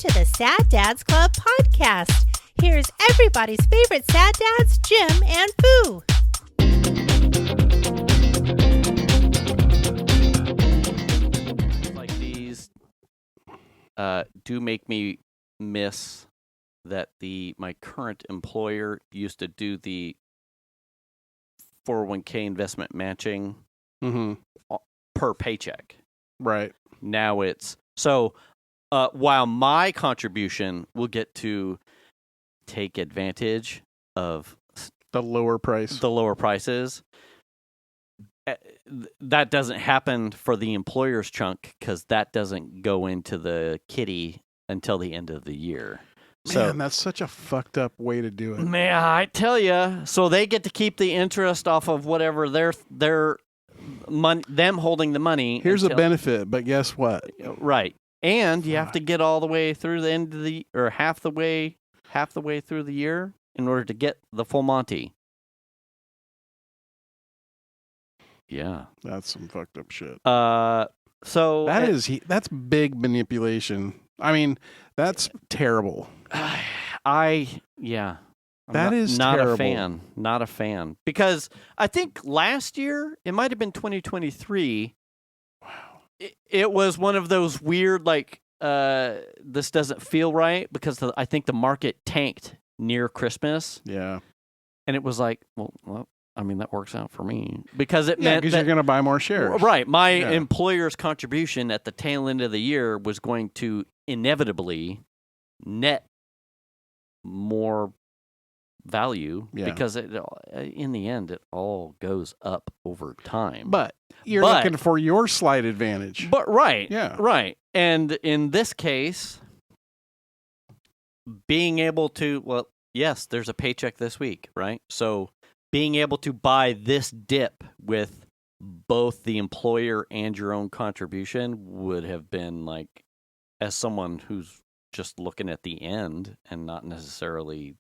to the Sad Dads Club podcast. Here's everybody's favorite sad dads, Jim and Foo. Like these do make me miss that my current employer used to do the 401k investment matching per paycheck. Right. Now it's so while my contribution will get to take advantage of the lower prices, that doesn't happen for the employer's chunk because that doesn't go into the kitty until the end of the year. Man, that's such a fucked up way to do it. Man, I tell you. So they get to keep the interest off of whatever their money, them holding the money. Here's a benefit, but guess what? Right, and you have to get all the way through the end of the or half the way through the year in order to get the full Monty. Yeah, that's some fucked up shit. So that's big manipulation. I mean, that's terrible. That is not terrible. Not a fan. Because I think last year, it might have been 2023. Wow. It was one of those weird, like, this doesn't feel right because I think the market tanked near Christmas. Yeah. And it was like, well, I mean, that works out for me. Because it meant because you're going to buy more shares. Right. My employer's contribution at the tail end of the year was going to inevitably net more value because in the end it all goes up over time. But you're looking for your slight advantage. But right. Yeah. Right. And in this case, being able to yes, there's a paycheck this week, right? So being able to buy this dip with both the employer and your own contribution would have been like, as someone who's just looking at the end and not necessarily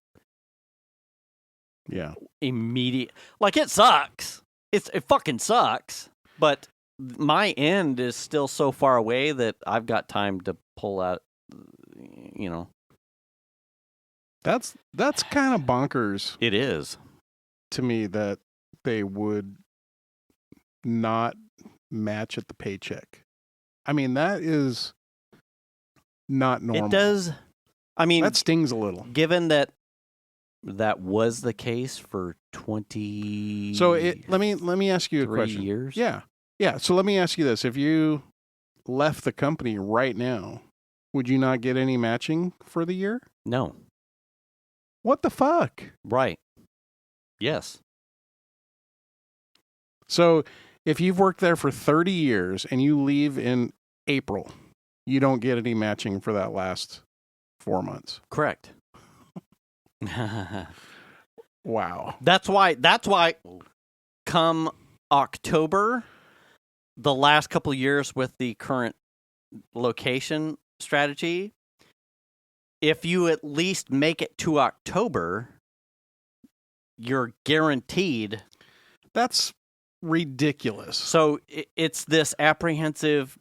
immediate, like it sucks. It fucking sucks. But my end is still so far away that I've got time to pull out, That's kind of bonkers. It is. To me, that they would not match at the paycheck. I mean, that is not normal. It does. I mean, that stings a little. Given that was the case for 20. So let me ask you a 3 question. Years. Yeah. So let me ask you this: if you left the company right now, would you not get any matching for the year? No. What the fuck? Right. Yes. So if you've worked there for 30 years and you leave in April, you don't get any matching for that last 4 months. Correct. Wow. That's why come October, the last couple of years with the current location strategy, if you at least make it to October, you're guaranteed. That's ridiculous. So it's this apprehensive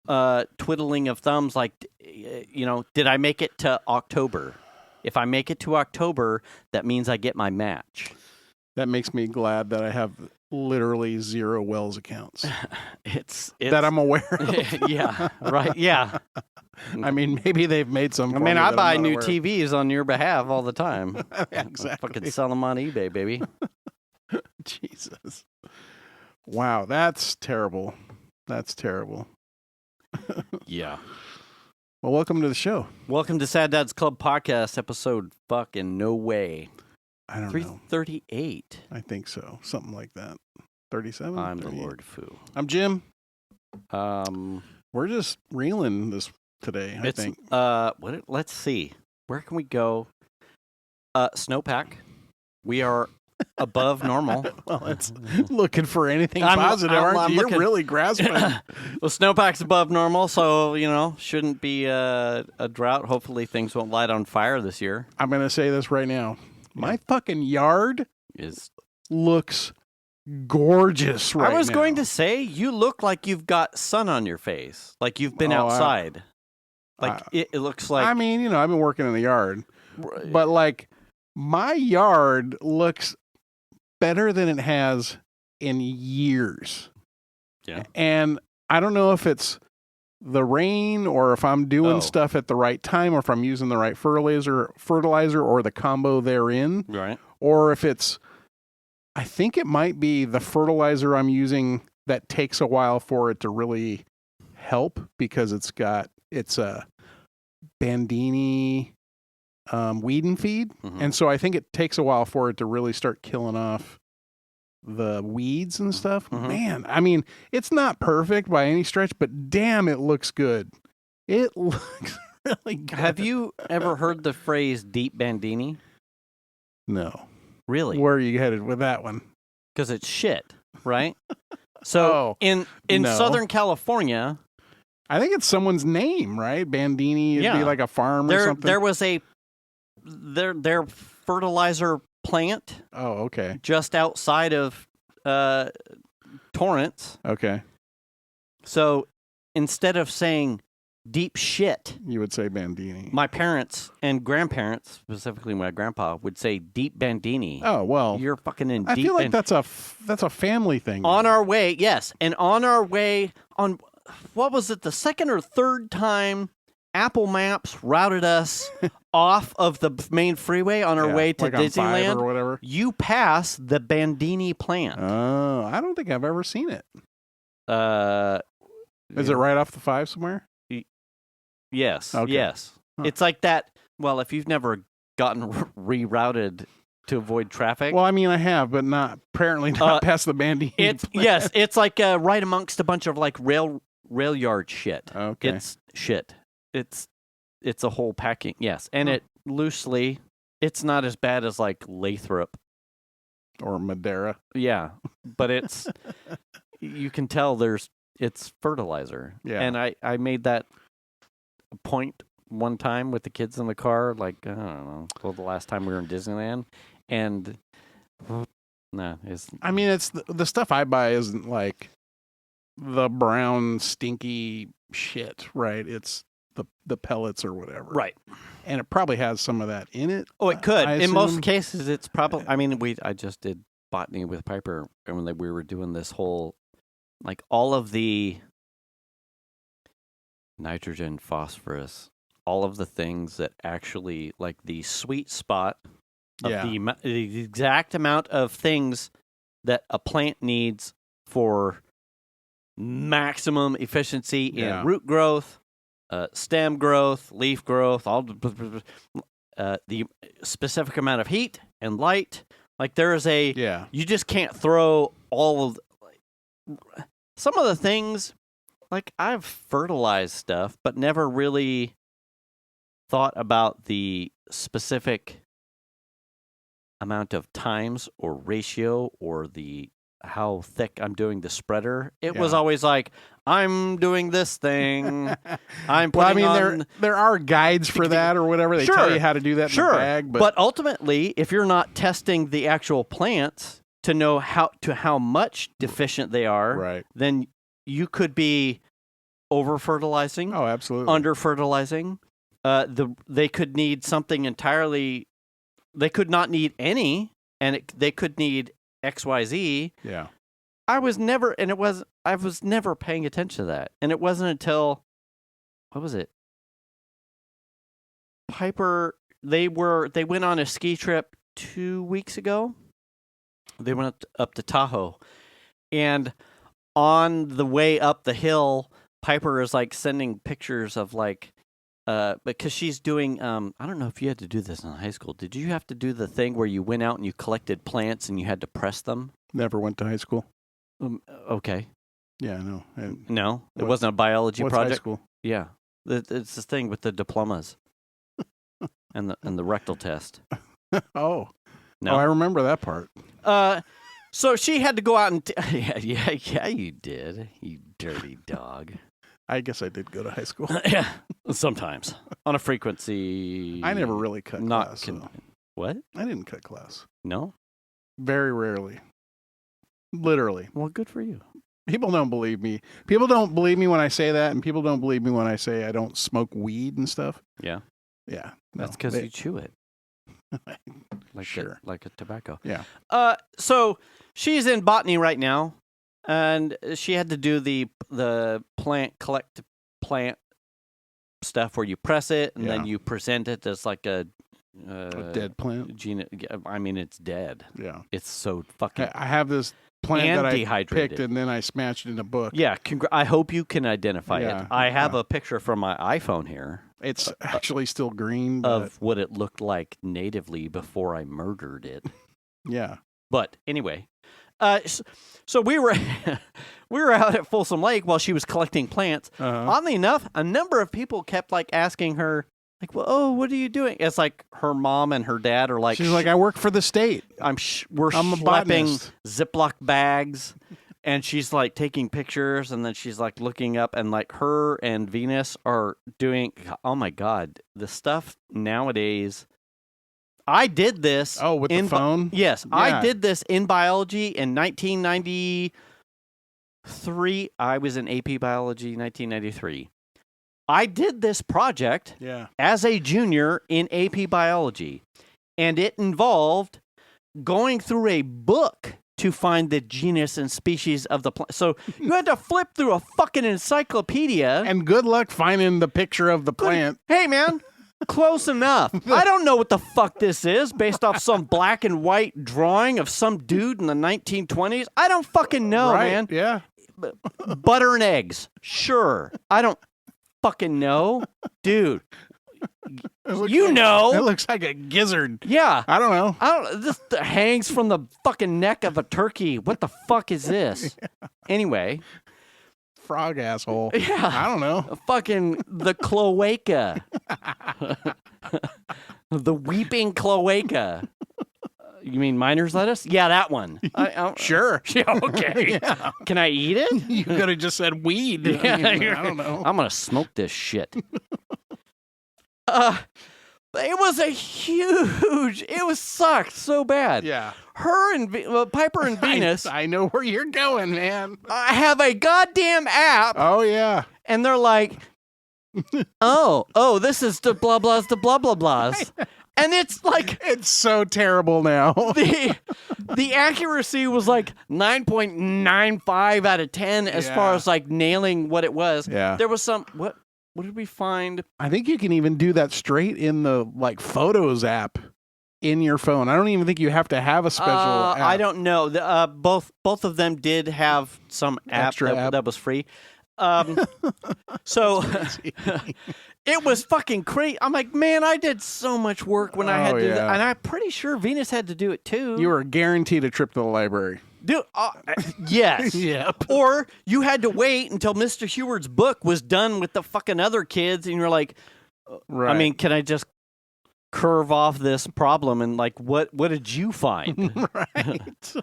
twiddling of thumbs like, did I make it to October? If I make it to October, that means I get my match. That makes me glad that I have literally 0 Wells accounts. It's that I'm aware of. Yeah, right, yeah. I mean, maybe they've made some. I buy new TVs on your behalf all the time. Exactly. Fucking sell them on eBay, baby. Jesus. Wow, that's terrible. That's terrible. Yeah. Well, welcome to the show. Welcome to Sad Dads Club Podcast, episode fucking no way. I don't know. 338. I think so. Something like that. 37? I'm the Lord Foo. I'm Jim. We're just reeling this today, I think. Let's see. Where can we go? Snowpack. We are above normal. Well, it's looking for anything positive, aren't you? You're really grasping. Well, snowpack's above normal, so, shouldn't be a drought. Hopefully things won't light on fire this year. I'm going to say this right now. My fucking yard looks gorgeous right now. I was going to say, you look like you've got sun on your face, like you've been outside. Like it looks like. I mean, you know, I've been working in the yard, but like my yard looks better than it has in years. Yeah. And I don't know if it's the rain or if I'm doing stuff at the right time or if I'm using the right fertilizer or the combo therein. Right. Or if it's, I think it might be the fertilizer I'm using that takes a while for it to really help because it's a Bandini weed and feed. Mm-hmm. And so I think it takes a while for it to really start killing off the weeds and stuff. Mm-hmm. Man, I mean, it's not perfect by any stretch, but damn, it looks good. It looks really good. Have you ever heard the phrase Deep Bandini? No. Really? Where are you headed with that one? Because it's shit, right? So in no. Southern California, I think it's someone's name, right? Bandini, it'd be like a farm or something. There was their fertilizer plant. Oh, okay. Just outside of Torrance. Okay. So instead of saying deep shit, you would say Bandini. My parents and grandparents, specifically my grandpa, would say Deep Bandini. Oh, well. You're fucking in deep. I feel like that's a family thing. On our way, yes. And on our way, on, what was it, the second or third time Apple Maps routed us off of the main freeway on our way to like Disneyland, on 5 or whatever. You pass the Bandini plant. Oh, I don't think I've ever seen it. Is Yeah. it right off the 5 somewhere? Yes. Okay. Yes. Huh. It's like that. Well, if you've never gotten rerouted to avoid traffic. Well, I mean, I have, but apparently not past the Bandini. Yes, it's like right amongst a bunch of like rail yard shit. Okay. It's shit. It's a whole packing. Yes, and it loosely, it's not as bad as like Lathrop or Madeira. Yeah, but it's you can tell it's fertilizer. Yeah, and I made that point one time with the kids in the car, like I don't know, well, the last time we were in Disneyland, and I mean, it's the stuff I buy isn't like the brown stinky shit, right? It's the pellets or whatever, right? And it probably has some of that in it. Oh, it could. I In assume. most cases, it's probably. I mean, I just did botany with Piper, and when we were doing this whole, like all of the nitrogen, phosphorus, all of the things that actually, like the sweet spot of the exact amount of things that a plant needs for maximum efficiency in root growth, stem growth, leaf growth, all the specific amount of heat and light. Like there is you just can't throw all of some of the things. Like I've fertilized stuff, but never really thought about the specific amount of times or ratio or how thick I'm doing the spreader. It was always like, I'm doing this thing. I'm putting there are guides for that or whatever. They tell you how to do that in the bag. But ultimately, if you're not testing the actual plants to know how much deficient they are, then you could be over-fertilizing. Oh, absolutely. Under-fertilizing. They could need something entirely... They could not need any, and they could need XYZ. Yeah. I was never paying attention to that. And it wasn't until, what was it? Piper, they went on a ski trip 2 weeks ago. They went up to Tahoe. And on the way up the hill, Piper is like sending pictures of like, because she's doing, I don't know if you had to do this in high school. Did you have to do the thing where you went out and you collected plants and you had to press them? Never went to high school. Okay. Yeah, no. No, it wasn't a biology project. High school? Yeah, it's this thing with the diplomas and the rectal test. Oh, no, I remember that part. So she had to go out and yeah, you did, you dirty dog. I guess I did go to high school. Yeah, sometimes on a frequency. I never really cut class. What? I didn't cut class. No, very rarely. Literally. Well, good for you. People don't believe me. People don't believe me when I say that, and people don't believe me when I say I don't smoke weed and stuff. Yeah. Yeah. That's because you chew it. Like Sure. like a tobacco. Yeah. So she's in botany right now, and she had to do the collect plant stuff where you press it and then you present it as like a dead plant. I mean, it's dead. Yeah. It's so fucking. I have this plant and that I dehydrated. picked, and then I smashed it in a book. Yeah. I hope you can identify Yeah, it. I have a picture from my iPhone here. It's actually still green. But... Of what it looked like natively before I murdered it. Yeah. But anyway, so we were out at Folsom Lake while she was collecting plants. Oddly enough, a number of people kept like asking her, like, "Well, oh, what are you doing?" It's like her mom and her dad are like, she's like, "I work for the state. We're I'm a schlepping botanist." Ziploc bags." And she's like taking pictures, and then she's like looking up, and like her and Venus are doing. Oh my God, the stuff nowadays. I did this. Oh, with the phone? Yes, Yeah. I did this in biology in 1993. I was in AP biology 1993. I did this project as a junior in AP biology, and it involved going through a book to find the genus and species of the plant. So you had to flip through a fucking encyclopedia. And good luck finding the picture of the plant. Hey, man, close enough. I don't know what the fuck this is based off some black and white drawing of some dude in the 1920s. I don't fucking know, man. Yeah. Butter and eggs. Sure. I don't fucking know. Dude. You know. It looks like a gizzard. Yeah. I don't know. This hangs from the fucking neck of a turkey. What the fuck is this? Anyway. Frog asshole. Yeah. I don't know. Fucking the cloaca. The weeping cloaca. You mean miner's lettuce? Yeah, that one. Sure. Yeah, okay. Yeah. Can I eat it? You could have just said weed. Yeah, I don't know. I'm going to smoke this shit. It was it sucked so bad. Yeah. Her and Piper and Venus. I know where you're going, man. Have a goddamn app. Oh, yeah. And they're like, oh, this is the blah blahs, the blah blah blahs. And it's like it's so terrible now. the accuracy was like 9.95 out of 10 as far as like nailing what it was. Yeah. There was some what did we find? I think you can even do that straight in the like Photos app in your phone. I don't even think you have to have a special app. I don't know. Both of them did have some Extra app that was free. So it was fucking crazy. I'm like, man, I did so much work when I had to do that. And I'm pretty sure Venus had to do it too. You were guaranteed a trip to the library. Dude, yes. Yep. Or you had to wait until Mr. Heward's book was done with the fucking other kids, and you're like, right. I mean, can I just curve off this problem and like, what did you find? Right.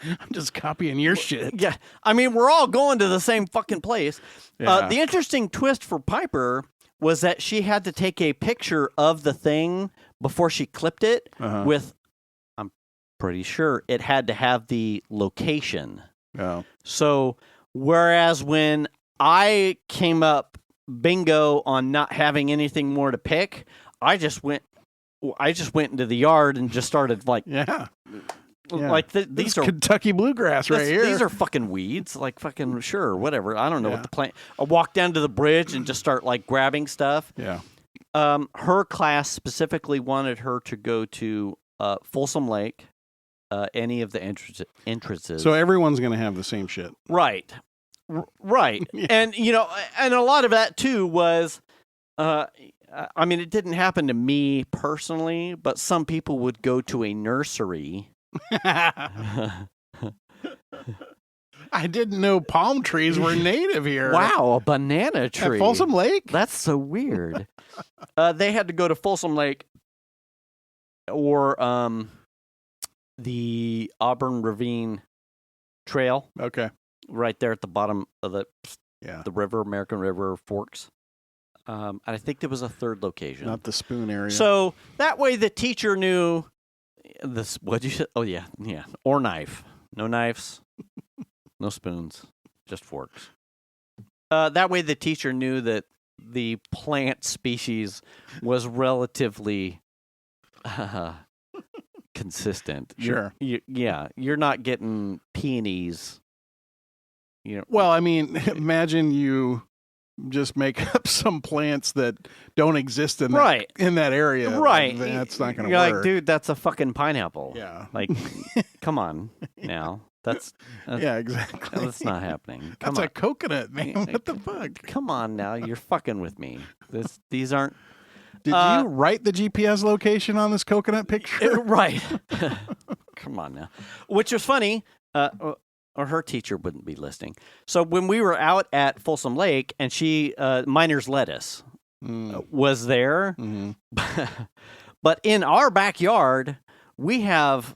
I'm just copying your shit. Yeah. I mean, we're all going to the same fucking place. Yeah. The interesting twist for Piper was that she had to take a picture of the thing before she clipped it with, I'm pretty sure it had to have the location. Oh. So, whereas when I came up bingo on not having anything more to pick, I just went into the yard and just started like, like these are Kentucky bluegrass right here. These are fucking weeds, like fucking sure, whatever. I don't know what the plant. I walk down to the bridge and just start like grabbing stuff. Yeah. Her class specifically wanted her to go to Folsom Lake, any of the entrances. So everyone's going to have the same shit. Right. Right. Yeah. And, and a lot of that, too, was, I mean, it didn't happen to me personally, but some people would go to a nursery. I didn't know palm trees were native here. Wow, a banana tree. At Folsom Lake? That's so weird. They had to go to Folsom Lake or the Auburn Ravine Trail. Okay. Right there at the bottom of the river, American River Forks. And I think there was a third location. Not the Spoon area. So that way the teacher knew this. What'd you say? Oh, yeah. Or knife. No knives. No spoons. just forks. That way the teacher knew that the plant species was relatively consistent. Sure. You're not getting peonies. Well, I mean, imagine you just make up some plants that don't exist in that area. Right. That's not going to You're work. like, dude, that's a fucking pineapple. Yeah. Like, come on now. That's yeah, exactly. That's not happening. That's a coconut, man. What the fuck? Come on now. You're fucking with me. These aren't. Did you write the GPS location on this coconut picture? Right. Come on now. Which was funny. Or her teacher wouldn't be listening. So when we were out at Folsom Lake and she, Miner's lettuce was there, but in our backyard, we have,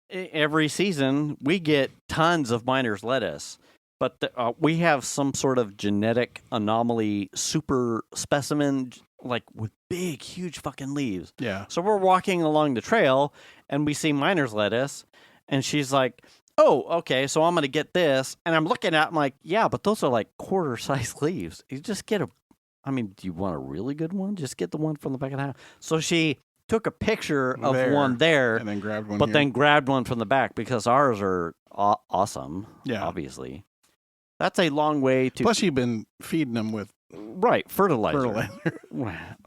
every season, we get tons of Miner's lettuce, but we have some sort of genetic anomaly super specimen, like with big, huge fucking leaves. Yeah. So we're walking along the trail and we see Miner's lettuce and she's like, oh, okay, so I'm going to get this. And I'm looking at it, I'm like, yeah, but those are like quarter-sized leaves. You just get do you want a really good one? Just get the one from the back of the house. So she took a picture of one there. And then grabbed one then grabbed one from the back because ours are awesome, obviously. That's a long way to... Plus, you've been feeding them with... Right, fertilizer.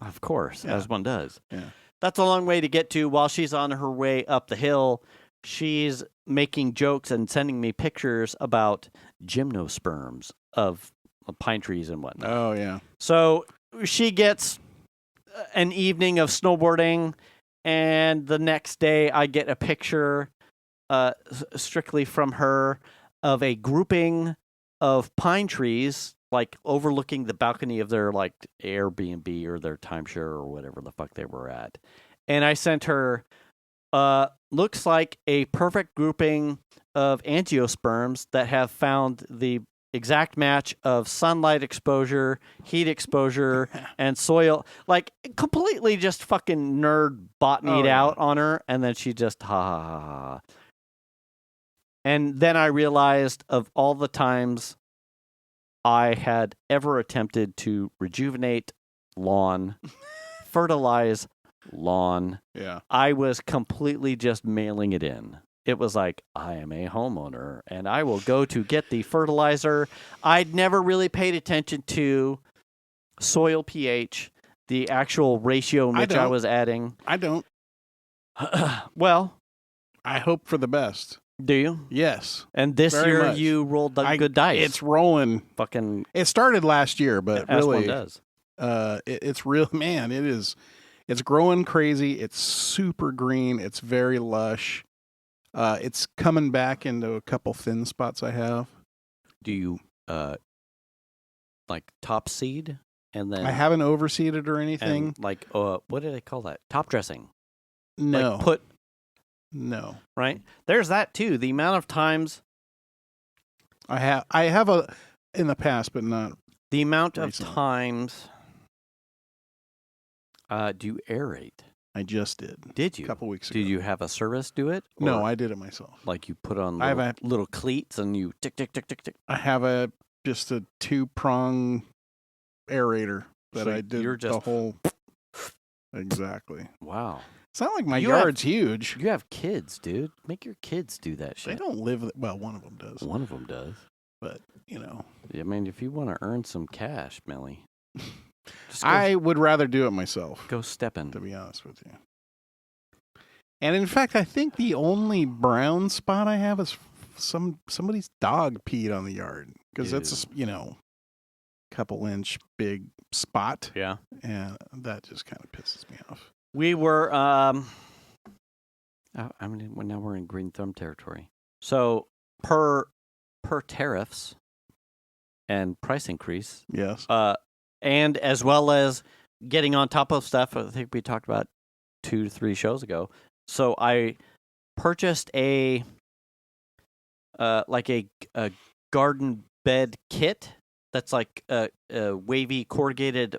Of course, as one does. Yeah. That's a long way to get to while she's on her way up the hill. She's making jokes and sending me pictures about gymnosperms of pine trees and whatnot. Oh, yeah. So she gets an evening of snowboarding, and the next day I get a picture strictly from her of a grouping of pine trees, like overlooking the balcony of their like Airbnb or their timeshare or whatever the fuck they were at. And I sent her... looks like a perfect grouping of angiosperms that have found the exact match of sunlight exposure, heat exposure, and soil. Like, completely just fucking nerd botanied out on her, and then she just, ha. And then I realized of all the times I had ever attempted to rejuvenate lawn, fertilize lawn. Yeah. I was completely just mailing it in. It was like, I am a homeowner and I will go to get the fertilizer. I'd never really paid attention to soil pH, the actual ratio in which I was adding. I don't. Well, I hope for the best. Do you? Yes. And this year much. you rolled the good dice. It's rolling. Fucking. It started last year, but as really, one does. It's real, man. It is. It's growing crazy. It's super green. It's very lush. It's coming back into a couple thin spots I have. Do you like top seed and then I haven't overseeded or anything. and, like what do they call that? Top dressing. No. Like no. right? There's that too. The amount of times I have a in the past, but not the amount recently. of times do you aerate? I just did. Did you? A couple weeks ago. Did you have a service do it? No, Or, I did it myself. like you put on I have little cleats and you tick, tick, tick, tick, tick. I have just a 2-prong aerator that So I did you're the just- whole. Exactly. Wow. It's not like my You yard's huge. You have kids, dude. Make your kids do that They shit. don't live. Well, one of them does. One of them does. But, you know. I mean, if you want to earn some cash, Melly, just go, I would rather do it myself, go stepping. to be honest with you. And in fact, I think the only brown spot I have is somebody's dog peed on the yard. Because it's, couple inch big spot. Yeah. And that just kind of pisses me off. We were, now we're in green thumb territory. So per tariffs and price increase, Yes. and as well as getting on top of stuff, I think we talked about 2 to 3 shows ago. So I purchased a garden bed kit that's like a wavy corrugated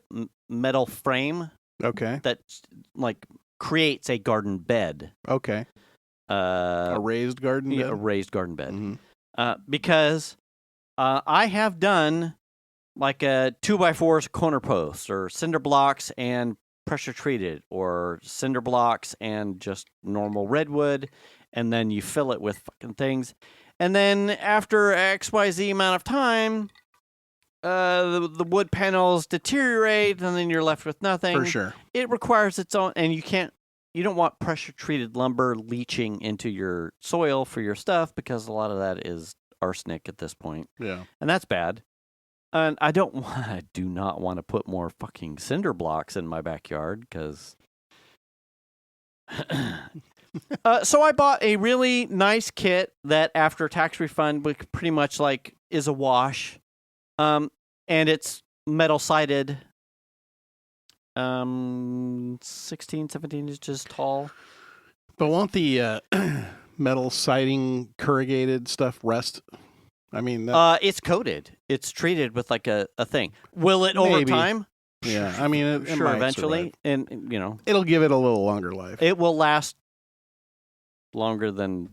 metal frame Okay. that like creates a garden bed. Okay. A raised garden bed? A raised garden bed. Mhm. Because I have done like a 2x4s corner posts or cinder blocks and pressure treated, or cinder blocks and just normal redwood, and then you fill it with fucking things. And then after XYZ amount of time, the wood panels deteriorate, and then you're left with nothing. For sure. It requires its own, and you don't want pressure treated lumber leaching into your soil for your stuff, because a lot of that is arsenic at this point. Yeah. And that's bad. And I do not want to put more fucking cinder blocks in my backyard, because so I bought a really nice kit that after tax refund pretty much like is a wash. And it's metal sided, 16, 17 inches tall. But won't the metal siding corrugated stuff rust? I mean, it's coated. It's treated with like a thing. Will it over time? Yeah, I mean, it sure, might eventually, survive. and it'll give it a little longer life. It will last longer than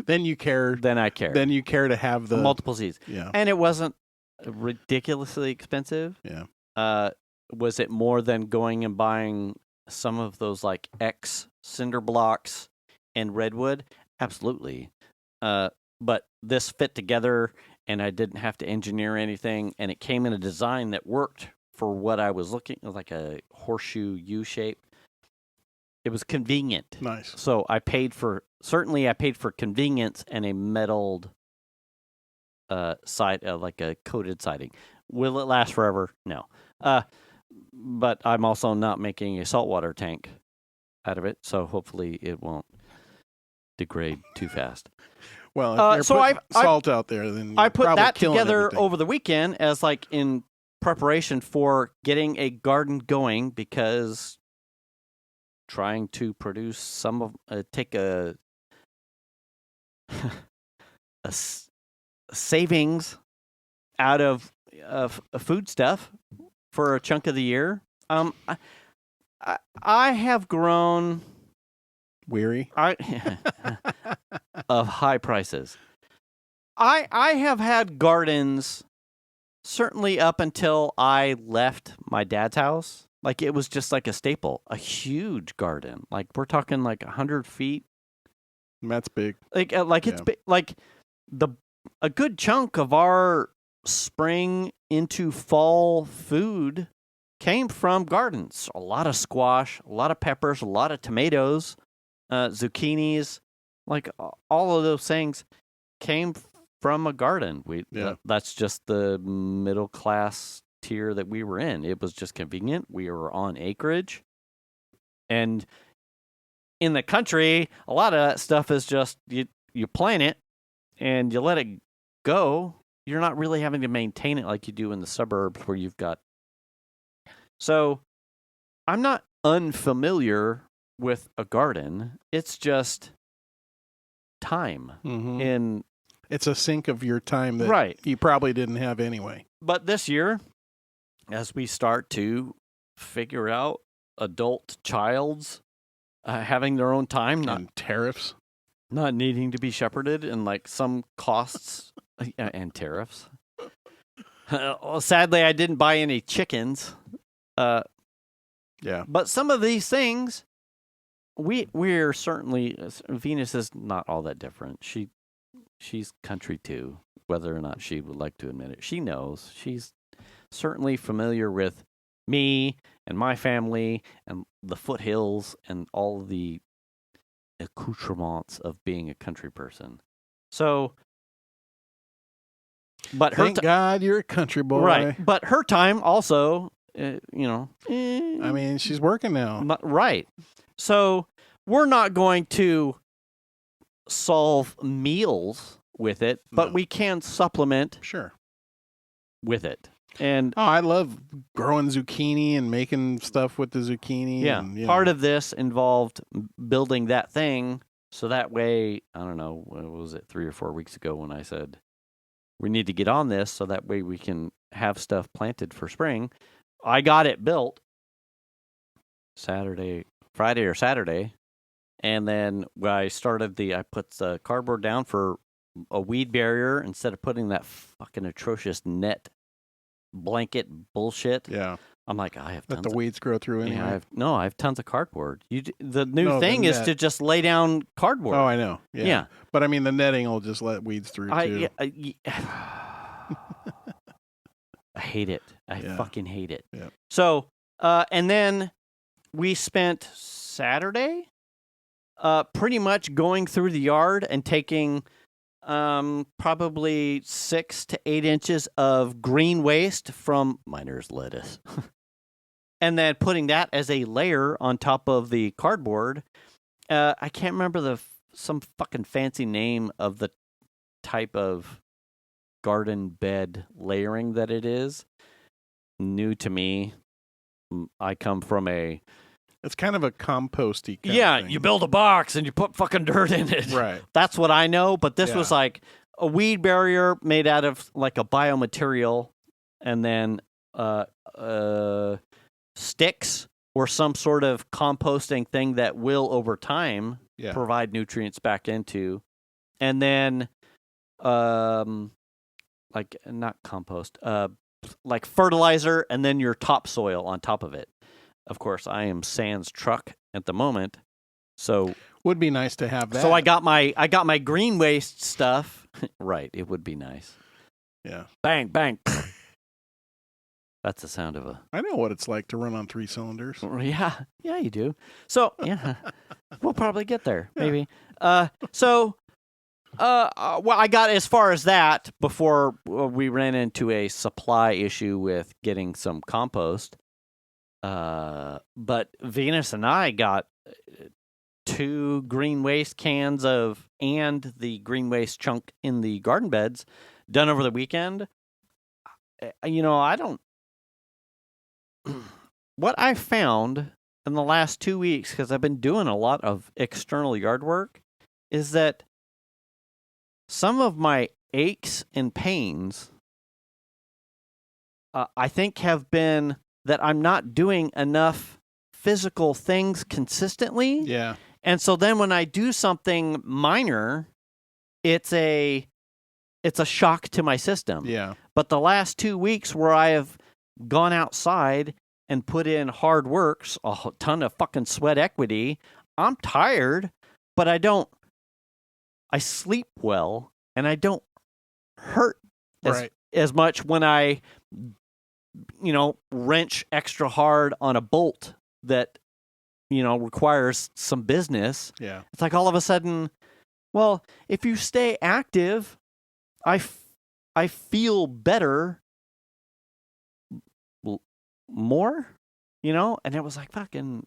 you care. Than I care. Then you care to have the multiple seeds. Yeah, and it wasn't ridiculously expensive. Yeah. Was it more than going and buying some of those like X cinder blocks and redwood? Absolutely. But this fit together, and I didn't have to engineer anything, and it came in a design that worked for what I was looking, like a horseshoe U shape. It was convenient. Nice. So I paid for convenience and a metalled side, like a coated siding. Will it last forever? No. But I'm also not making a saltwater tank out of it, so hopefully it won't degrade too fast. Well, if you're putting salt out there, then I put that together everything over the weekend as like in preparation for getting a garden going, because trying to produce some of take a savings out of food stuff for a chunk of the year. I have grown weary of high prices. I have had gardens certainly up until I left my dad's house. Like, it was just like a staple, a huge garden. Like, we're talking like 100 feet. That's big. Like it's big. Like a good chunk of our spring into fall food came from gardens. A lot of squash, a lot of peppers, a lot of tomatoes, zucchinis, like all of those things came from a garden. That's just the middle class tier that we were in. It was just convenient. We were on acreage. And in the country, a lot of that stuff is just you plant it and you let it go. You're not really having to maintain it like you do in the suburbs where you've got. So I'm not unfamiliar with a garden. It's just time. Mm-hmm. And it's a sink of your time that you probably didn't have anyway. But this year, as we start to figure out adult childs having their own time, and tariffs, not needing to be shepherded, and like some costs and tariffs. Well, sadly, I didn't buy any chickens. Yeah. But some of these things, we're certainly, Venus is not all that different. She's country too, whether or not she would like to admit it. She knows. She's certainly familiar with me and my family and the foothills and all the accoutrements of being a country person. So, but thank God you're a country boy. Right. But her time also, I mean, she's working now. Right. So we're not going to solve meals with it, but we can supplement with it. And I love growing zucchini and making stuff with the zucchini. Yeah. And, part of this involved building that thing. So that way, I don't know, what was it, 3 or 4 weeks ago when I said, we need to get on this so that way we can have stuff planted for spring. I got it built Friday or Saturday. And then I put the cardboard down for a weed barrier instead of putting that fucking atrocious net blanket bullshit. Yeah. I'm like, I have Let tons the weeds grow through anyway. I have tons of cardboard. The new No, thing the is net. to just lay down cardboard. Oh, I know. Yeah. Yeah. But I mean, the netting will just let weeds through too. I hate it. I Yeah. fucking hate it. Yeah. So, and then we spent Saturday pretty much going through the yard and taking probably 6 to 8 inches of green waste from miner's lettuce. And then putting that as a layer on top of the cardboard. I can't remember some fucking fancy name of the type of garden bed layering that it is. New to me. I come from It's kind of a composty kind of thing. you build a box and you put fucking dirt in it. Right. That's what I know, but this was like a weed barrier made out of like a biomaterial, and then sticks or some sort of composting thing that will over time provide nutrients back into, and then like not compost, like fertilizer, and then your topsoil on top of it. Of course, I am sans truck at the moment, so would be nice to have that. So I got my green waste stuff. Right, it would be nice. Yeah. Bang bang. That's the sound of a. I know what it's like to run on 3 cylinders. Yeah, you do. So yeah, we'll probably get there. Maybe. Well, I got as far as that before we ran into a supply issue with getting some compost. But Venus and I got 2 green waste cans and the green waste chunk in the garden beds done over the weekend. I don't. What I found in the last 2 weeks, because I've been doing a lot of external yard work, is that some of my aches and pains, I think, have been that I'm not doing enough physical things consistently. Yeah. And so then when I do something minor, it's a shock to my system. Yeah. But the last 2 weeks where I have gone outside and put in hard works, a ton of fucking sweat equity, I'm tired, but I sleep well, and I don't hurt as much when I, wrench extra hard on a bolt that, requires some business. Yeah. It's like all of a sudden, well, if you stay active, I feel better more, and it was like fucking,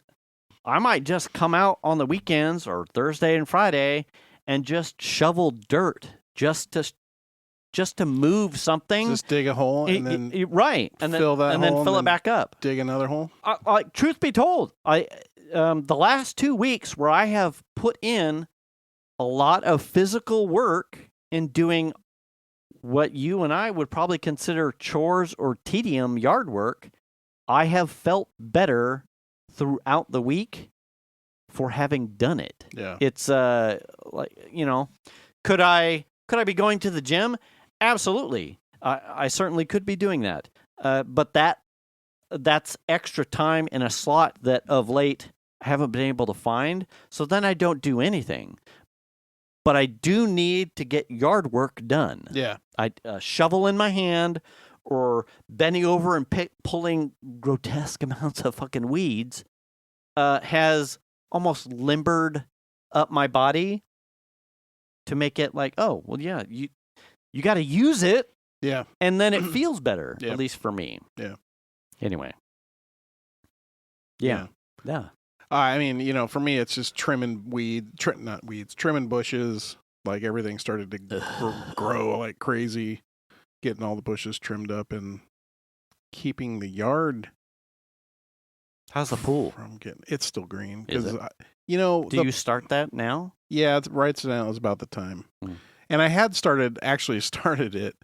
I might just come out on the weekends or Thursday and Friday and just shovel dirt just to move something. Just dig a hole and then fill that hole and fill it back up. Dig another hole. Like truth be told, the last 2 weeks where I have put in a lot of physical work in doing what you and I would probably consider chores or tedium yard work, I have felt better throughout the week for having done it. Yeah. It's could I be going to the gym? Absolutely. I certainly could be doing that. But that's extra time in a slot that of late I haven't been able to find. So then I don't do anything. But I do need to get yard work done. Yeah. I shovel in my hand or bending over and pulling grotesque amounts of fucking weeds has almost limbered up my body to make it like, oh, well, yeah, you got to use it. Yeah. And then it feels better, Yeah. at least for me. Yeah. Anyway. Yeah. I mean, for me, it's just trimming trimming bushes. Like everything started to grow like crazy, getting all the bushes trimmed up and keeping the yard. How's the pool? It's still green. Is it? Do you start that now? Yeah, right now is about the time. Mm. And I had started it,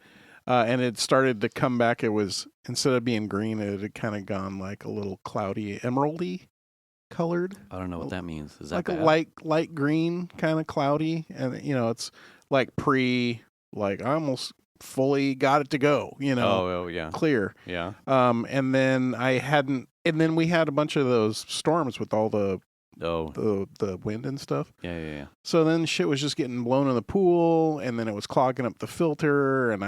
and it started to come back. It was, instead of being green, it had kind of gone like a little cloudy, emeraldy colored. I don't know what that means. Is that like a light green, kind of cloudy? And, it's like I almost fully got it to go, yeah. clear. Yeah. And then we had a bunch of those storms with all the wind and stuff. Yeah. So then shit was just getting blown in the pool, and then it was clogging up the filter, and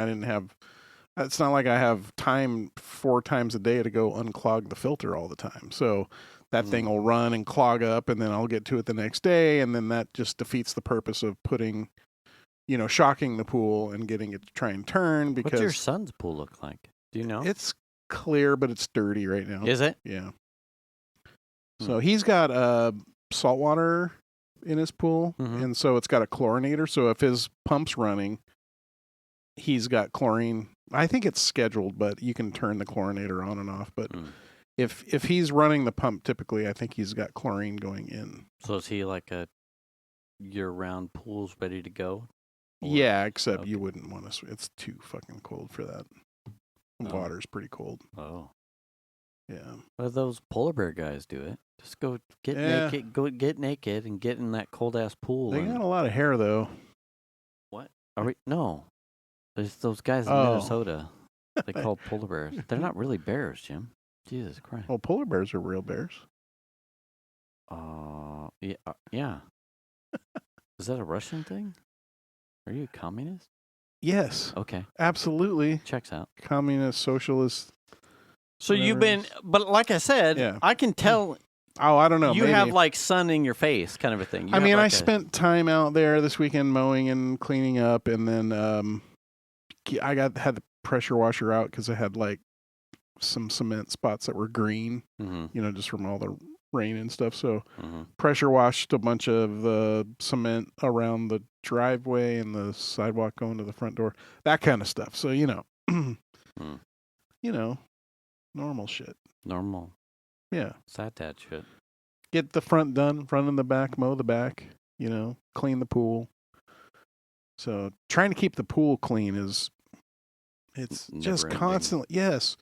it's not like I have time 4 times a day to go unclog the filter all the time. So that thing will run and clog up, and then I'll get to it the next day, and then that just defeats the purpose of putting, shocking the pool and getting it to try and turn. Because what's your son's pool look like? Do you know? It's clear, but it's dirty right now. Is it? Yeah. So he's got salt water in his pool, and so it's got a chlorinator. So if his pump's running, he's got chlorine. I think it's scheduled, but you can turn the chlorinator on and off. But if he's running the pump, typically, I think he's got chlorine going in. So is he like a year-round pool's ready to go? Yeah, except you wouldn't want to. It's too fucking cold for that. The water's pretty cold. Oh. Yeah. Well, those polar bear guys do it. Just go get naked. Go get naked and get in that cold ass pool. They got a lot of hair though. What? Are we? No. There's those guys in Minnesota. They call polar bears. They're not really bears, Jim. Jesus Christ. Well, polar bears are real bears. Yeah. Yeah. Is that a Russian thing? Are you a communist? Yes. Okay. Absolutely. Checks out. Communist, socialist. So you've been, but like I said, I can tell. Oh, I don't know. You have like sun in your face kind of a thing. I spent time out there this weekend mowing and cleaning up, and then I had the pressure washer out because I had like some cement spots that were green, just from all the rain and stuff. So pressure washed a bunch of the cement around the driveway and the sidewalk going to the front door, that kind of stuff. So, normal shit. Normal. Yeah. Sad dad shit. Get the front done, front and the back, mow the back, clean the pool. So trying to keep the pool clean it's just constantly. Yes.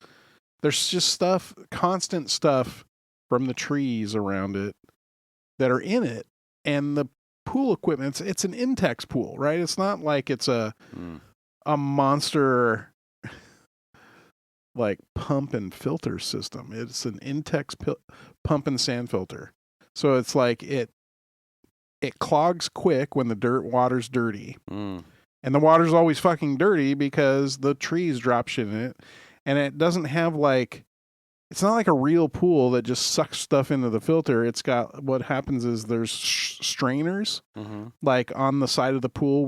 There's just constant stuff from the trees around it that are in it. And the pool equipment, it's an Intex pool, right? It's not like it's a monster like pump and filter system. It's an Intex pump and sand filter. So it's like it clogs quick when the water's dirty. And the water's always fucking dirty because the trees drop shit in it. And it doesn't have it's not like a real pool that just sucks stuff into the filter. It's got, what happens is there's strainers like on the side of the pool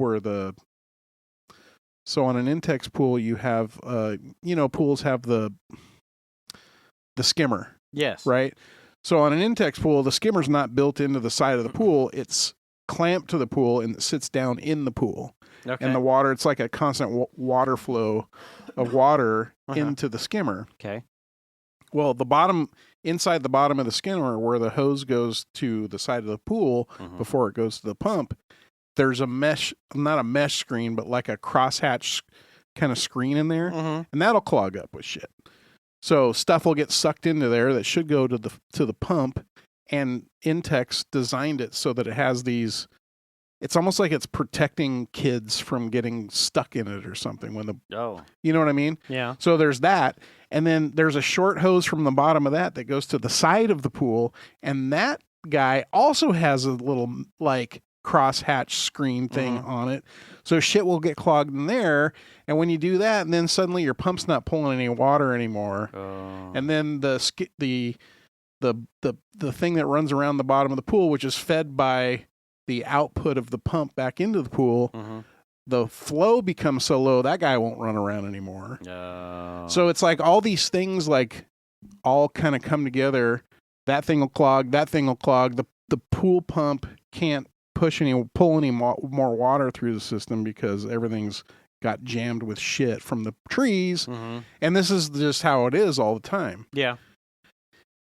so on an Intex pool, you have, pools have the skimmer. Yes. Right? So on an Intex pool, the skimmer's not built into the side of the pool. It's clamped to the pool and it sits down in the pool. Okay. And the water, it's like a constant water flow of water into the skimmer. Okay. Well, inside the bottom of the skimmer where the hose goes to the side of the pool before it goes to the pump, there's a mesh, not a mesh screen, but like a crosshatch kind of screen in there, and that'll clog up with shit. So stuff will get sucked into there that should go to the pump, and Intex designed it so that it has these. It's almost like it's protecting kids from getting stuck in it or something. You know what I mean? Yeah. So there's that, and then there's a short hose from the bottom of that goes to the side of the pool, and that guy also has a little like crosshatch screen thing on it, so shit will get clogged in there. And when you do that, and then suddenly your pump's not pulling any water anymore, and then the thing that runs around the bottom of the pool, which is fed by the output of the pump back into the pool, the flow becomes so low that guy won't run around anymore. So it's like all these things like all kind of come together. That thing will clog. The pool pump can't pull any more water through the system because everything's got jammed with shit from the trees. And this is just how it is all the time. Yeah.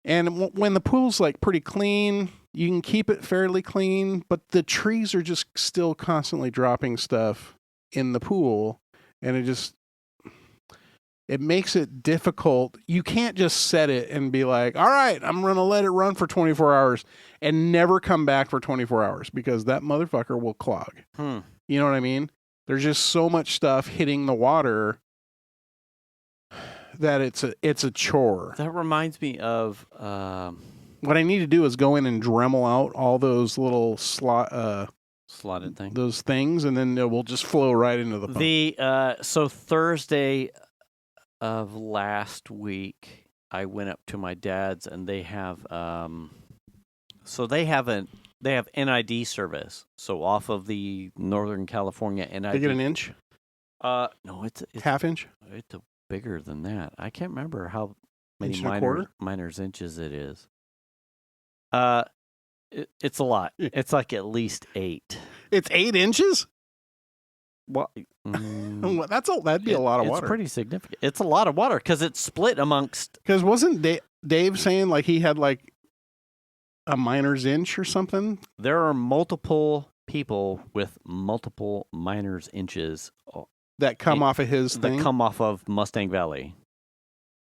And when the pool's like pretty clean, you can keep it fairly clean, but the trees are just still constantly dropping stuff in the pool, and it makes it difficult. You can't just set it and be like, all right, I'm going to let it run for 24 hours and never come back for 24 hours because that motherfucker will clog. You know what I mean? There's just so much stuff hitting the water that it's a chore. That reminds me of What I need to do is go in and Dremel out all those little slotted thing. those things, and then it will just flow right into the pump. So Thursday of last week, I went up to my dad's, and they have they have NID service. So off of the Northern California NID. They get an inch? No, it's Half inch? It's bigger than that. I can't remember how many Inch and a quarter? miners inches it is. It's a lot. It's like at least 8. It's 8 inches? Well, That'd be a lot of water. It's pretty significant. It's a lot of water because it's split amongst. Because wasn't Dave saying like he had like a miner's inch or something? There are multiple people with multiple miner's inches That come off of his thing? that come off of Mustang Valley.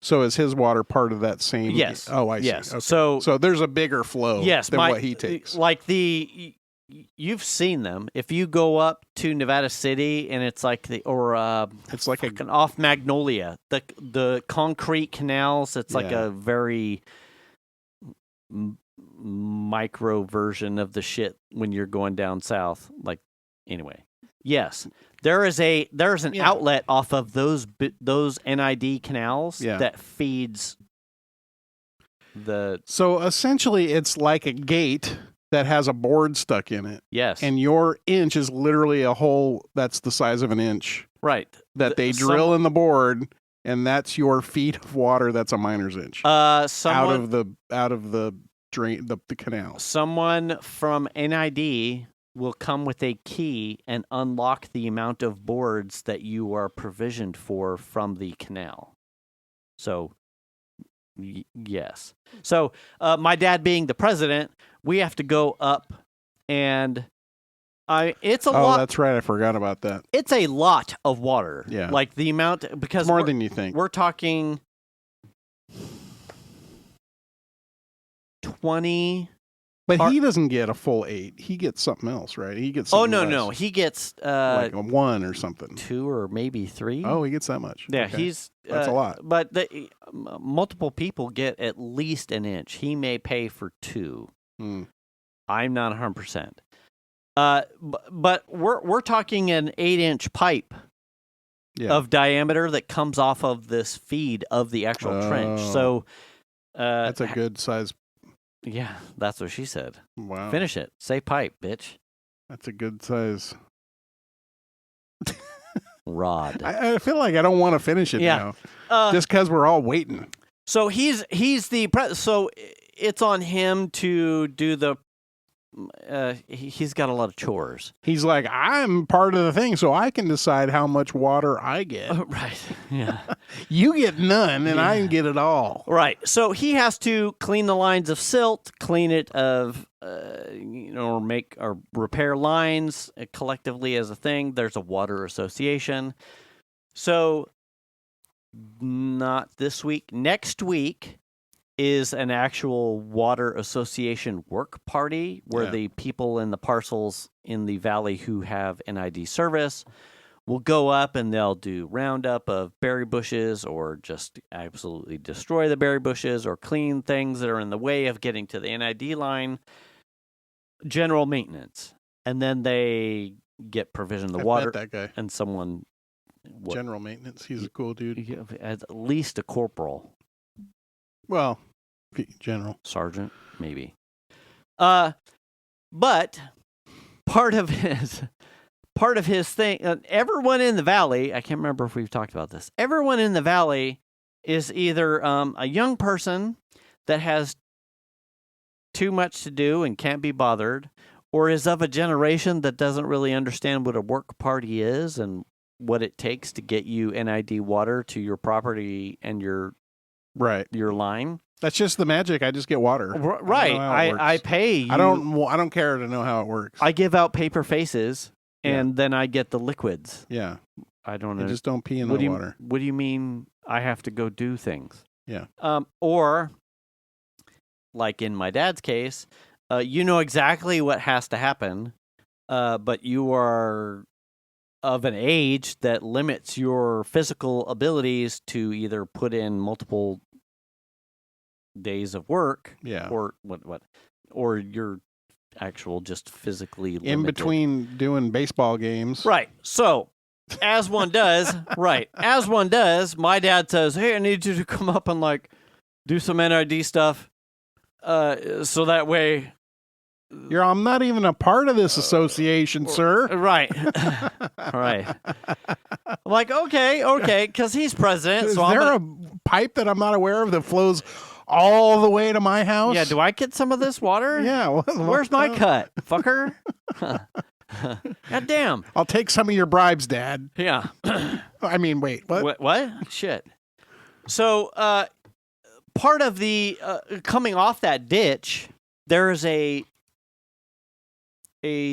So is his water part of that same? Yes. Oh, I Yes. see. Okay. So there's a bigger flow than what he takes. Like you've seen them. If you go up to Nevada City and it's like It's like an off Magnolia, the concrete canals. It's like a very micro version of the shit when you're going down south. Like anyway, yes, there's an outlet off of those NID canals that feeds the. So essentially, it's like a gate that has a board stuck in it. Yes, and your inch is literally a hole that's the size of an inch. Right. That they drill in the board, and that's your feet of water. That's a miner's inch. Out of the drain, the canal. Someone from NID will come with a key and unlock the amount of boards that you are provisioned for from the canal. So, yes. So, my dad being the president, we have to go up, and it's a lot. Oh, that's right. I forgot about that. It's a lot of water. Yeah. Like the amount, because it's more than you think. We're talking 20. But he doesn't get a full 8. He gets something else, right? He gets something no. He gets like a 1 or something. 2 or maybe 3. Oh, he gets that much. Yeah, okay. That's a lot. But multiple people get at least an inch. He may pay for 2. I'm not 100%. But we're talking an 8-inch pipe of diameter that comes off of this feed of the actual trench. So that's a good size. Yeah, that's what she said. Wow. Finish it. Say pipe, bitch. That's a good size rod. I feel like I don't want to finish it now, just because we're all waiting. So he's the so it's on him to do the. He's got a lot of chores. He's like, I'm part of the thing, so I can decide how much water I get. Right. Yeah. You get none, and I get it all. Right. So he has to clean the lines of silt, clean it of, or make or repair lines collectively as a thing. There's a water association. So not this week. Next week is an actual water association work party where the people in the parcels in the valley who have NID service will go up and they'll do roundup of berry bushes or just absolutely destroy the berry bushes or clean things that are in the way of getting to the NID line. General maintenance. And then they get provision of the water. Met that guy. And someone... General maintenance. He's a cool dude. At least a corporal. Well, general. Sergeant, maybe. But part of his thing, everyone in the valley, I can't remember if we've talked about this. Everyone in the valley is either a young person that has too much to do and can't be bothered, or is of a generation that doesn't really understand what a work party is and what it takes to get you NID water to your property and your line. That's just the magic. I just get water. Right. I pay you. I don't care to know how it works. I give out paper faces and then I get the liquids. Yeah. I don't know. I just don't pee in the water. What do you mean I have to go do things? Yeah. Or like in my dad's case, you know exactly what has to happen but you are of an age that limits your physical abilities to either put in multiple days of work, or or you're actual just physically limited. In between doing baseball games. Right. So, as one does, my dad says, "Hey, I need you to come up and like do some NID stuff, so that way." I'm not even a part of this association, sir. Right. Right. I'm like, okay, because he's president. Is so there a pipe that I'm not aware of that flows all the way to my house? Yeah, do I get some of this water? Yeah. Where's my cut, fucker? God damn. I'll take some of your bribes, Dad. Yeah. I mean, wait, what? What? Shit. So, part of the coming off that ditch, there is a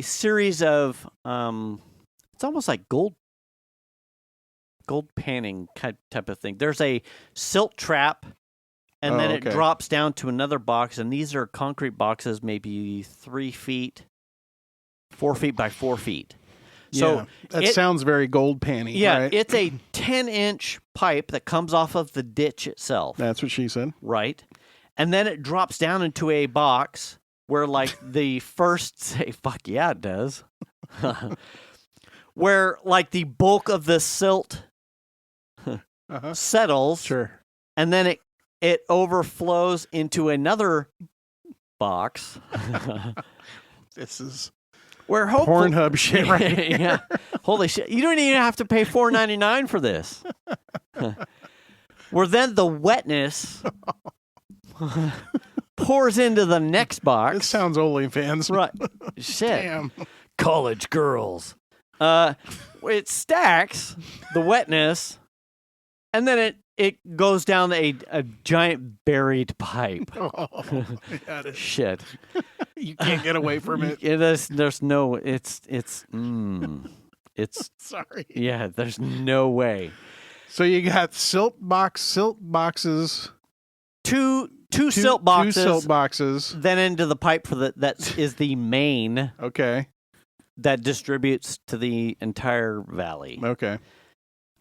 series of it's almost like gold panning type of thing. There's a silt trap, and then it drops down to another box, and these are concrete boxes, maybe 3 feet, 4 feet by 4 feet. So that sounds very gold panny. Yeah, right? It's a 10-inch pipe that comes off of the ditch itself. That's what she said. Right. And then it drops down into a box where, like, the first, say, fuck yeah, it does. Where, like, the bulk of the silt settles. Sure. And then it overflows into another box. This is where hopefully Pornhub shit right here. Yeah. Holy shit. You don't even have to pay $4.99 for this. Where then the wetness pours into the next box. This sounds OnlyFans. Right. Shit. Damn. College girls. It stacks the wetness, and then it goes down a giant buried pipe. Oh, God. Shit. You can't get away from it. There's no. It's. Sorry. Yeah. There's no way. So you got silt boxes. Two silt boxes. 2 silt boxes. Then into the pipe that is the main. Okay. That distributes to the entire valley. Okay.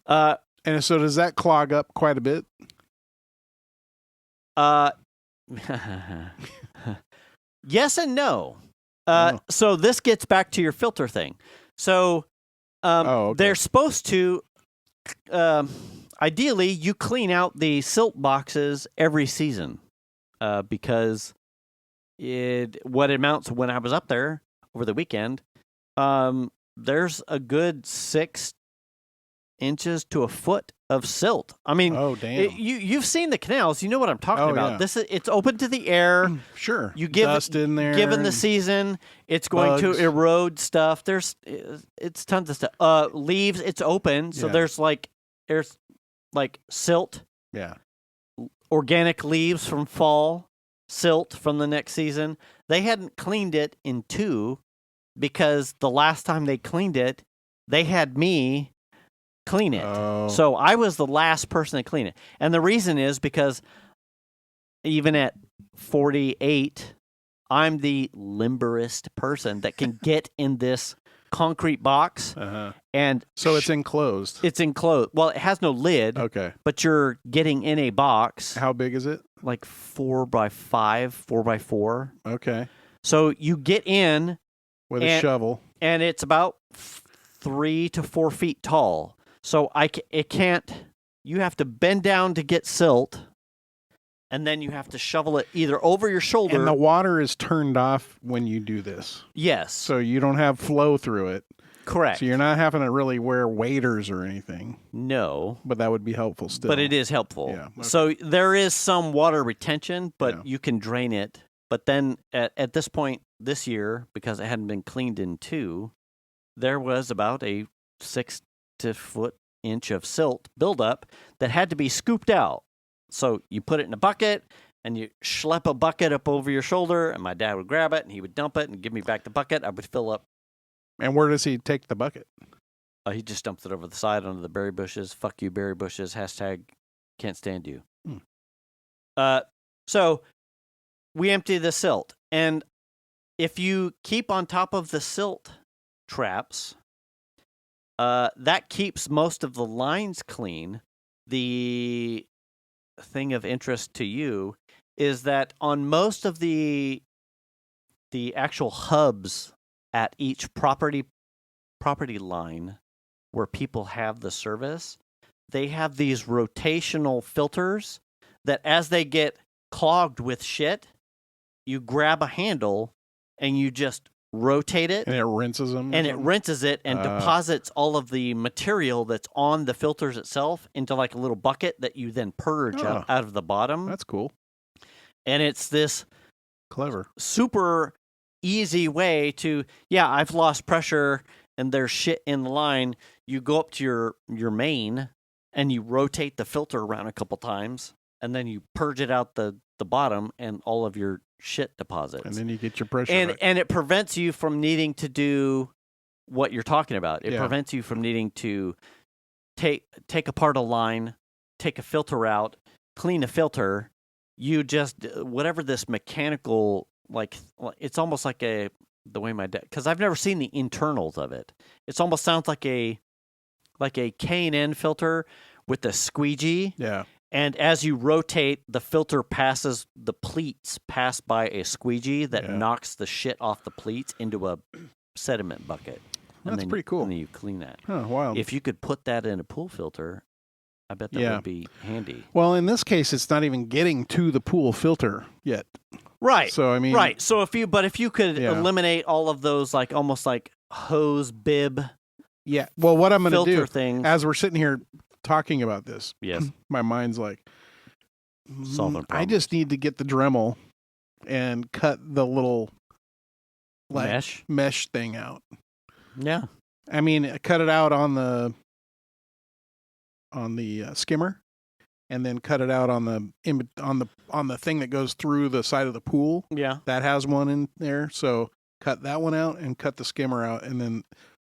And so does that clog up quite a bit? Yes and no. So this gets back to your filter thing. So they're supposed to, ideally, you clean out the silt boxes every season, because what amounts, when I was up there over the weekend, there's a good 6 inches to a foot of silt. I mean, oh damn! You've seen the canals. You know what I'm talking about. Yeah. It's open to the air. Sure. You give dust in there. Given the season, it's going to erode stuff. It's tons of stuff. Leaves. It's open, so there's like silt. Yeah. Organic leaves from fall, silt from the next season. They hadn't cleaned it in 2 because the last time they cleaned it, they had me clean it. Oh. So I was the last person to clean it. And the reason is because even at 48, I'm the limberest person that can get in this concrete box. And so it's enclosed. It's enclosed. Well, it has no lid. Okay. But you're getting in a box. How big is it? Like 4 by 5, 4 by 4. Okay. So you get in with a shovel, and it's about 3 to 4 feet tall. So it can't. You have to bend down to get silt, and then you have to shovel it either over your shoulder. And the water is turned off when you do this. Yes. So you don't have flow through it. Correct. So you're not having to really wear waders or anything. No. But that would be helpful still. But it is helpful. Yeah. Okay. So there is some water retention, but you can drain it. But then at this point this year, because it hadn't been cleaned in 2, there was about a 6 to foot inch of silt buildup that had to be scooped out. So you put it in a bucket and you schlep a bucket up over your shoulder, and my dad would grab it and he would dump it and give me back the bucket. I would fill up. And where does he take the bucket? He just dumps it over the side under the berry bushes. Fuck you, berry bushes. # can't stand you. So we empty the silt, and if you keep on top of the silt traps. That keeps most of the lines clean. The thing of interest to you is that on most of the actual hubs at each property line where people have the service, they have these rotational filters that as they get clogged with shit, you grab a handle and you just rotate it. And it rinses them. And it rinses it and deposits all of the material that's on the filters itself into like a little bucket that you then purge out of the bottom. That's cool. And it's this clever, super easy way to, I've lost pressure and there's shit in the line. You go up to your main and you rotate the filter around a couple times and then you purge it out the bottom and all of your shit deposits. And then you get your pressure back. And it prevents you from needing to do what you're talking about. It prevents you from needing to take apart a line, take a filter out, clean a filter. You just, whatever this mechanical, like, it's almost like the way my dad, because I've never seen the internals of it. It almost sounds like a K&N filter with a squeegee. Yeah. And as you rotate, the filter the pleats pass by a squeegee that knocks the shit off the pleats into a sediment bucket. That's pretty cool. And then you clean that. Oh, wow. If you could put that in a pool filter, I bet that would be handy. Well, in this case, it's not even getting to the pool filter yet. Right. So, I mean. Right. So if you could eliminate all of those, like almost like hose bib. Yeah. Well, what I'm going to do, things. as we're sitting here talking about this, yes, my mind's like, solving problems. I just need to get the Dremel and cut the little mesh thing out. Yeah. I mean, cut it out on the skimmer, and then cut it out on the thing that goes through the side of the pool. Yeah. That has one in there. So cut that one out and cut the skimmer out, and then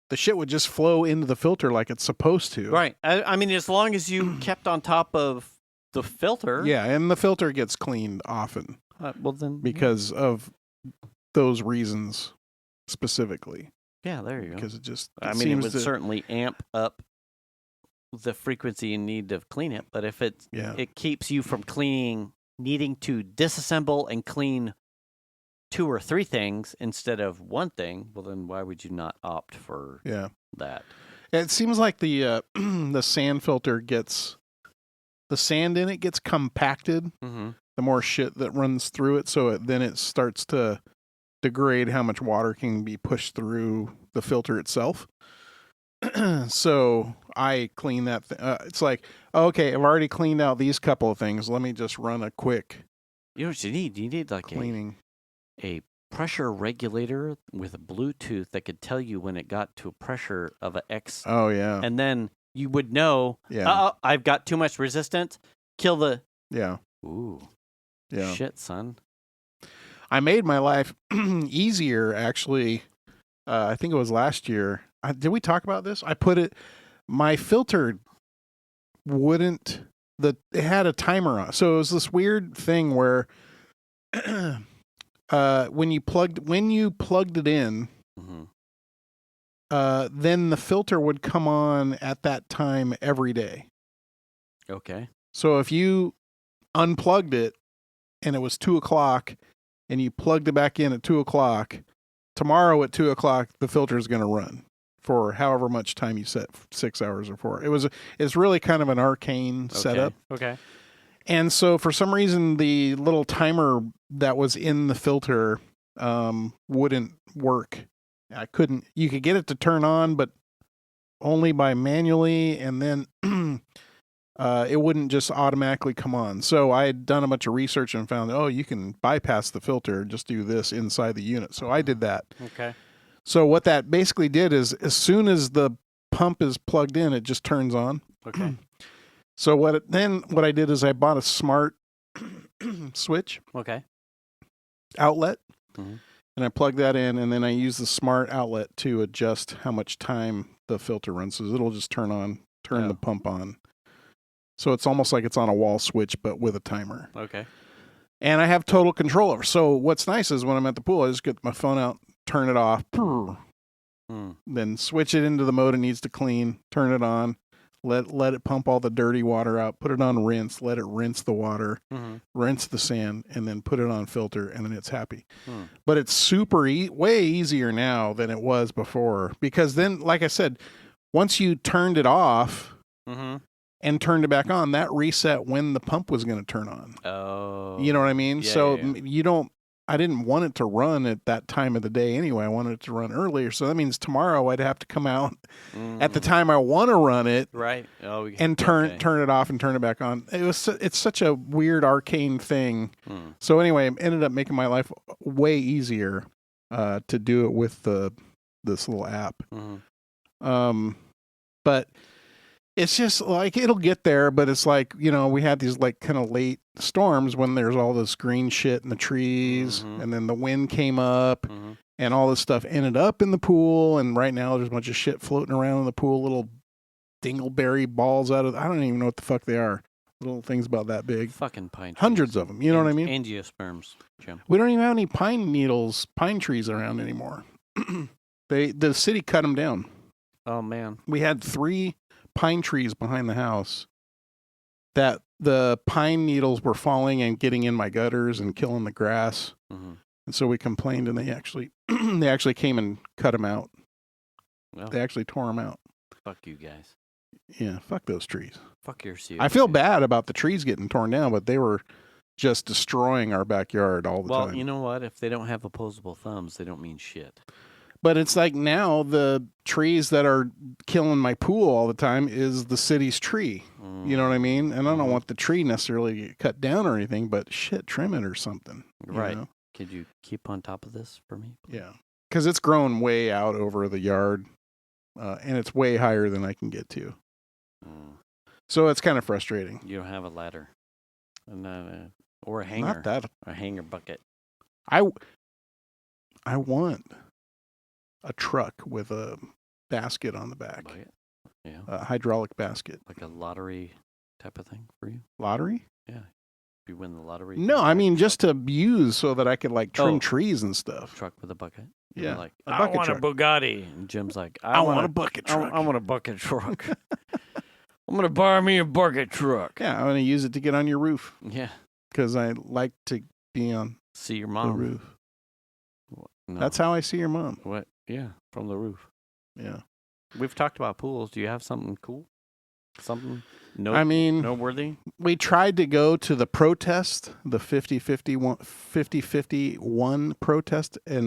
the shit would just flow into the filter like it's supposed to. Right. I mean, as long as you kept on top of the filter. Yeah, and the filter gets cleaned often. Well, then. Because of those reasons specifically. Yeah, there you go. Because it would certainly amp up the frequency you need to clean it. But if it keeps you from needing to disassemble and clean 2 or 3 things instead of one thing, well, then why would you not opt for that? It seems like the the sand filter the sand in it gets compacted. Mm-hmm. The more shit that runs through it, so then it starts to degrade how much water can be pushed through the filter itself. So I clean that. It's like, okay, I've already cleaned out these couple of things. Let me just run a quick. You know what you need? You need like cleaning. A pressure regulator with a Bluetooth that could tell you when it got to a pressure of an X. Oh, yeah. And then you would know, I've got too much resistance. Kill the... Yeah. Ooh. Yeah. Shit, son. I made my life easier, actually. I think it was last year. Did we talk about this? My filter wouldn't... It had a timer on. So it was this weird thing where... when you plugged it in, mm-hmm. Then the filter would come on at that time every day. Okay. So if you unplugged it and it was 2:00 and you plugged it back in at 2:00, tomorrow at 2:00 the filter is going to run for however much time you set, 6 hours or 4. It's really kind of an arcane setup. Okay. And so for some reason, the little timer that was in the filter wouldn't work. You could get it to turn on, but only by manually, and then it wouldn't just automatically come on. So I had done a bunch of research and found, you can bypass the filter and just do this inside the unit. So I did that. Okay. So what that basically did is as soon as the pump is plugged in, it just turns on. Okay. So what I did is I bought a smart switch outlet, mm-hmm. and I plugged that in, and then I use the smart outlet to adjust how much time the filter runs. So it'll just turn the pump on. So it's almost like it's on a wall switch, but with a timer. Okay. And I have total control over. So what's nice is when I'm at the pool, I just get my phone out, turn it off, Then switch it into the mode it needs to clean, turn it on, let it pump all the dirty water out, put it on rinse, let it rinse the water, rinse the sand, and then put it on filter, and then it's happy. But it's super way easier now than it was before, because then, like I said, once you turned it off and turned it back on, that reset when the pump was going to turn on. Oh. You know what I mean? Yeah, so yeah. you don't, I didn't want it to run at that time of the day anyway. I wanted it to run earlier. So that means tomorrow I'd have to come out at the time I want to run it. Right. Oh, and turn it off and turn it back on. It's such a weird arcane thing. So anyway, it ended up making my life way easier to do it with this little app. But it's just like, it'll get there, but it's like, you know, we had these like kind of late storms when there's all this green shit in the trees, and then the wind came up, and all this stuff ended up in the pool, and right now there's a bunch of shit floating around in the pool, little dingleberry balls I don't even know what the fuck they are. Little things about that big. Fucking pine trees. Hundreds of them, you know what I mean? Angiosperms, Jim. We don't even have any pine trees around anymore. The city cut them down. Oh, man. We had 3 pine trees behind the house that the pine needles were falling and getting in my gutters and killing the grass. And so we complained, and they actually came and cut them out. Well, They actually tore them out. fuck you guys. Yeah, fuck those trees. Fuck your CO2. I feel bad about the trees getting torn down, but they were just destroying our backyard all the time. Well, you know what? If they don't have opposable thumbs, they don't mean shit. But it's like now the trees that are killing my pool all the time is the city's tree. You know what I mean? And I don't want the tree necessarily to get cut down or anything, but shit, trim it or something. Right. Know? Could you keep on top of this for me? Yeah. Because it's grown way out over the yard, and it's way higher than I can get to. So it's kind of frustrating. You don't have a ladder. Or a hanger. Not that. A hanger bucket. I want a truck with a basket on the back. Bucket? Yeah. A hydraulic basket. Like a lottery type of thing for you? Lottery? Yeah. If you win the lottery. No, I mean just to use so that I could like trim Oh. trees and stuff. Truck with a bucket. Yeah. Like, A I bucket want truck. a Bugatti. And Jim's like, I want a bucket truck. I want a bucket truck. I'm going to buy me a bucket truck. Yeah, I'm going to use it to get on your roof Yeah. because I like to be on See your the mom. roof. No. That's how I see your mom. What? Yeah. From the roof. Yeah. We've talked about pools. Do you have something cool? Something I mean, noteworthy? we tried to go to the protest, the 50-51 protest at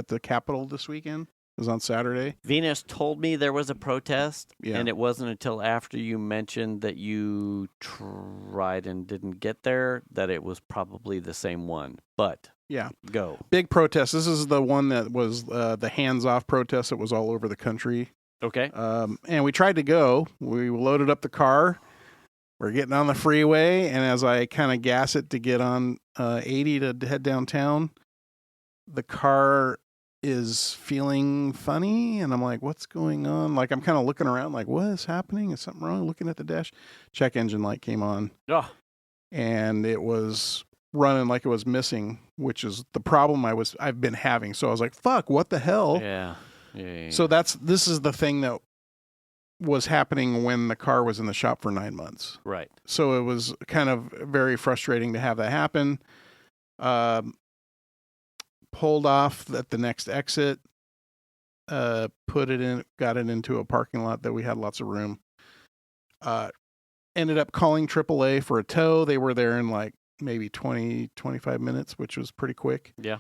the Capitol this weekend. It was on Saturday. Venus told me there was a protest, Yeah. and it wasn't until after you mentioned that you tried and didn't get there that it was probably the same one. But Yeah. go. Big protest. This is the one that was the hands-off protest that was all over the country. Okay. And we tried to go. We loaded up the car. We're getting on the freeway, and as I kind of gas it to get on 80 to head downtown, the car is feeling funny, and I'm like, what's going on? Like, I'm kind of looking around like, what is happening? Is something wrong? Looking at the dash. Check engine light came on, Oh. and it was running like it was missing, which is the problem I've been having. So I was like, fuck, what the hell? Yeah. Yeah. So this is the thing that was happening when the car was in the shop for 9 months. Right. So it was kind of very frustrating to have that happen. Pulled off at the next exit, got it into a parking lot that we had lots of room. Ended up calling AAA for a tow. They were there in like maybe 20, 25 minutes, which was pretty quick. Yeah.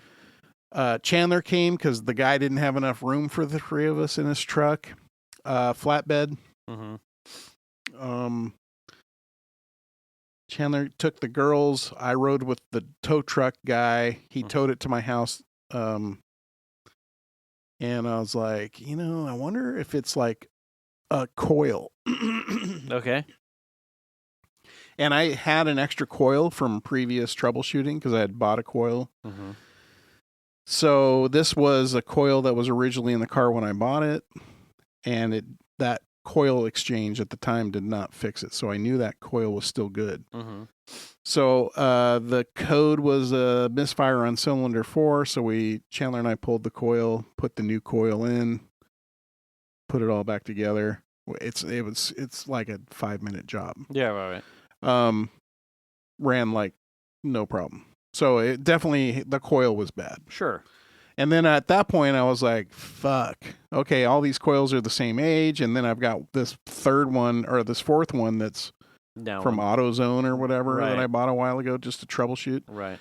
Chandler came because the guy didn't have enough room for the 3 of us in his truck. Flatbed. Mm-hmm. Chandler took the girls. I rode with the tow truck guy. He towed it to my house. And I was like, I wonder if it's like a coil. Okay. And I had an extra coil from previous troubleshooting because I had bought a coil. Mm-hmm. So this was a coil that was originally in the car when I bought it. And that coil exchange at the time did not fix it. So I knew that coil was still good. Mm-hmm. So the code was a misfire on cylinder 4. So Chandler and I pulled the coil, put the new coil in, put it all back together. It's like a 5-minute job. Yeah, right. Ran like no problem. So it definitely, the coil was bad. Sure. And then at that point I was like, fuck, okay, all these coils are the same age. And then I've got this fourth one that's from AutoZone or whatever that I bought a while ago just to troubleshoot. Right.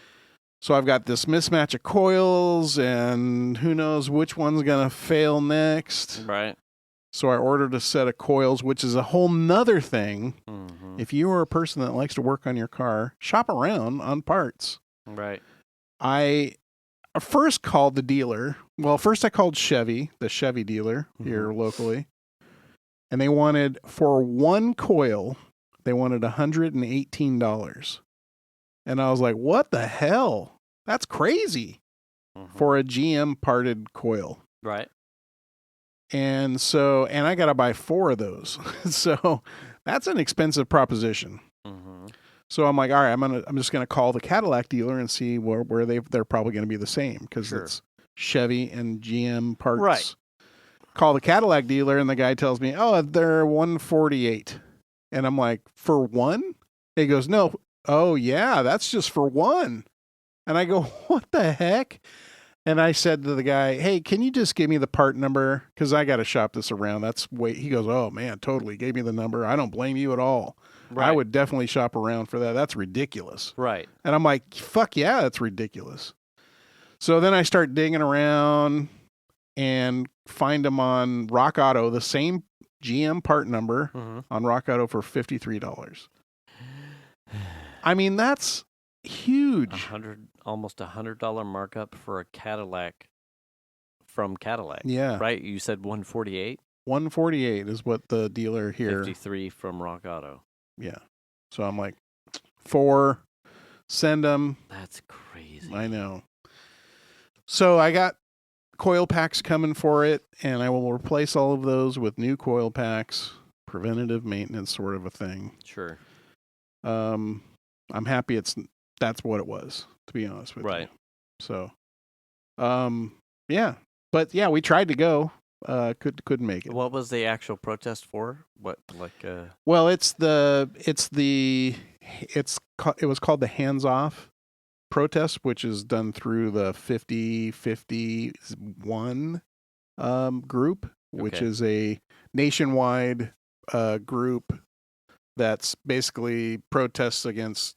So I've got this mismatch of coils and who knows which one's going to fail next. Right. So I ordered a set of coils, which is a whole nother thing. Mm-hmm. If you are a person that likes to work on your car, shop around on parts. Right. I first called the dealer. Well, first I called Chevy, the Chevy dealer here locally. And they wanted, for one coil, they wanted $118. And I was like, what the hell? That's crazy for a GM parted coil. Right. And so, and I got to buy 4 of those. So that's an expensive proposition. Mm-hmm. So I'm like, all right, I'm just going to call the Cadillac dealer and see where they're probably going to be the same because it's Chevy and GM parts. Right. Call the Cadillac dealer and the guy tells me, oh, they're $148. And I'm like, for one? He goes, no. Oh yeah, that's just for one. And I go, what the heck? And I said to the guy, hey, can you just give me the part number? Because I got to shop this around. He goes, oh man, totally. Gave me the number. I don't blame you at all. Right. I would definitely shop around for that. That's ridiculous. Right. And I'm like, fuck yeah, that's ridiculous. So then I start digging around and find them on Rock Auto, the same GM part number on Rock Auto for $53. I mean, that's huge. Almost $100 markup for a Cadillac from Cadillac. Yeah. Right? You said 148? 148 is what the dealer here. 53 from Rock Auto. Yeah. So I'm like, 4, send them. That's crazy. I know. So I got coil packs coming for it, and I will replace all of those with new coil packs, preventative maintenance sort of a thing. Sure. I'm happy that's what it was, to be honest with you. Right. So, yeah. But yeah, we tried to go. Couldn't make it. What was the actual protest for? What, Well, it was called the Hands Off protest, which is done through the 5051 group, which is a nationwide group that's basically protests against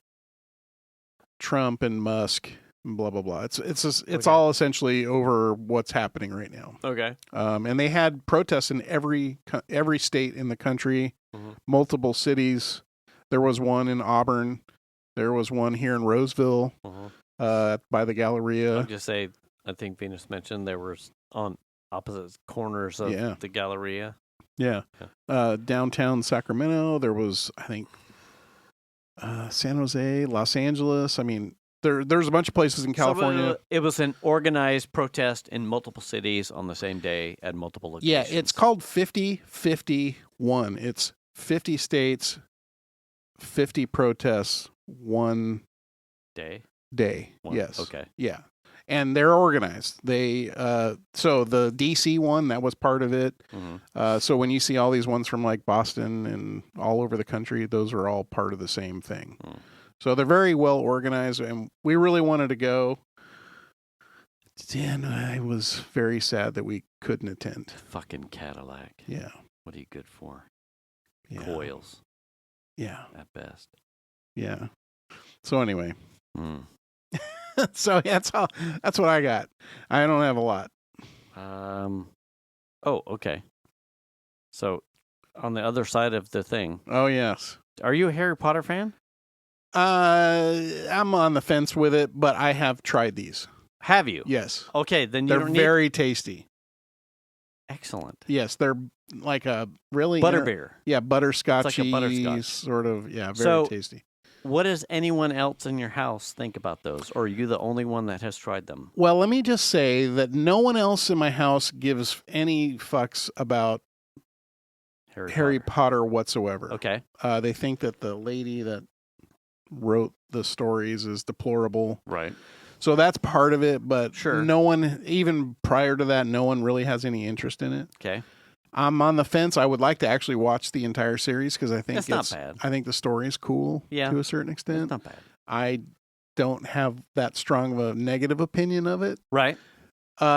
Trump and Musk and blah blah blah. It's all essentially over what's happening right now. Okay. And they had protests in every state in the country, multiple cities. There was one in Auburn. There was one here in Roseville, by the Galleria. I'll just say, I think Venus mentioned there was on opposite corners of the Galleria. Yeah. Downtown Sacramento, there was, I think, San Jose, Los Angeles. I mean, there's a bunch of places in California. So it was an organized protest in multiple cities on the same day at multiple locations. Yeah, it's called 5051. It's 50 states, 50 protests, one day. Yes. Okay. Yeah. And they're organized. They so the DC one, that was part of it. So when you see all these ones from like Boston and all over the country, those are all part of the same thing. So they're very well organized, and we really wanted to go. And I was very sad that we couldn't attend. Fucking Cadillac. Yeah. What are you good for? Yeah. Coils. Yeah. At best. Yeah. So anyway. So that's what I got. I don't have a lot. Oh, okay. So on the other side of the thing. Oh, yes. Are you a Harry Potter fan? I'm on the fence with it, but I have tried these. Have you? Yes. Okay, then they're very tasty. Excellent. Yes, they're like a really butterbeer. Butterscotchy, it's like a butterscotch. Sort of. Yeah, very tasty. What does anyone else in your house think about those? Or are you the only one that has tried them? Well, let me just say that no one else in my house gives any fucks about Harry Potter whatsoever. Okay. They think that the lady that wrote the stories is deplorable. Right. So that's part of it, but Sure. no one, even prior to that, no one really has any interest in it. Okay. I'm on the fence. I would like to actually watch the entire series because I think That's not bad. I think the story is cool to a certain extent. It's not bad. I don't have that strong of a negative opinion of it. Right.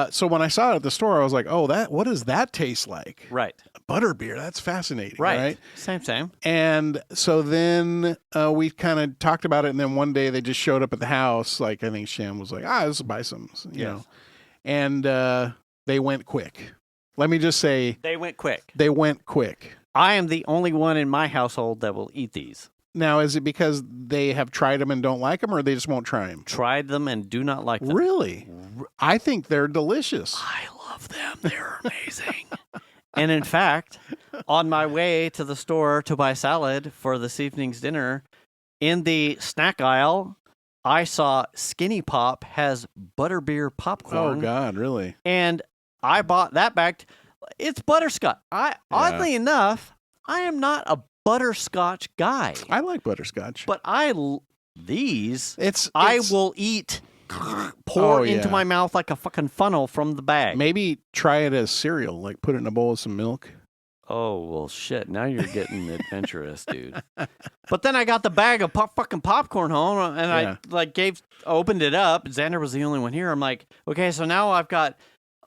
So when I saw it at the store, I was like, "Oh, what does that taste like?" Right. Butterbeer. That's fascinating. Right. Same. And so then we kind of talked about it, and then one day they just showed up at the house. Like I think Shem was like, "Let's buy some," you know. And they went quick. Let me just say, they went quick. They went quick. I am the only one in my household that will eat these. Now, is it because they have tried them and don't like them, or they just won't try them? Tried them and do not like them. Really? I think they're delicious. I love them. They're amazing. And in fact, on my way to the store to buy salad for this evening's dinner, in the snack aisle, I saw Skinny Pop has butterbeer popcorn. Oh, God, really? And I bought that bag. It's butterscotch. Oddly enough, I am not a butterscotch guy. I like butterscotch. But these I will eat, pour into my mouth like a fucking funnel from the bag. Maybe try it as cereal, like put it in a bowl of some milk. Oh, well, shit. Now you're getting adventurous, dude. But then I got the bag of fucking popcorn home, and I opened it up. Xander was the only one here. I'm like, okay, so now I've got,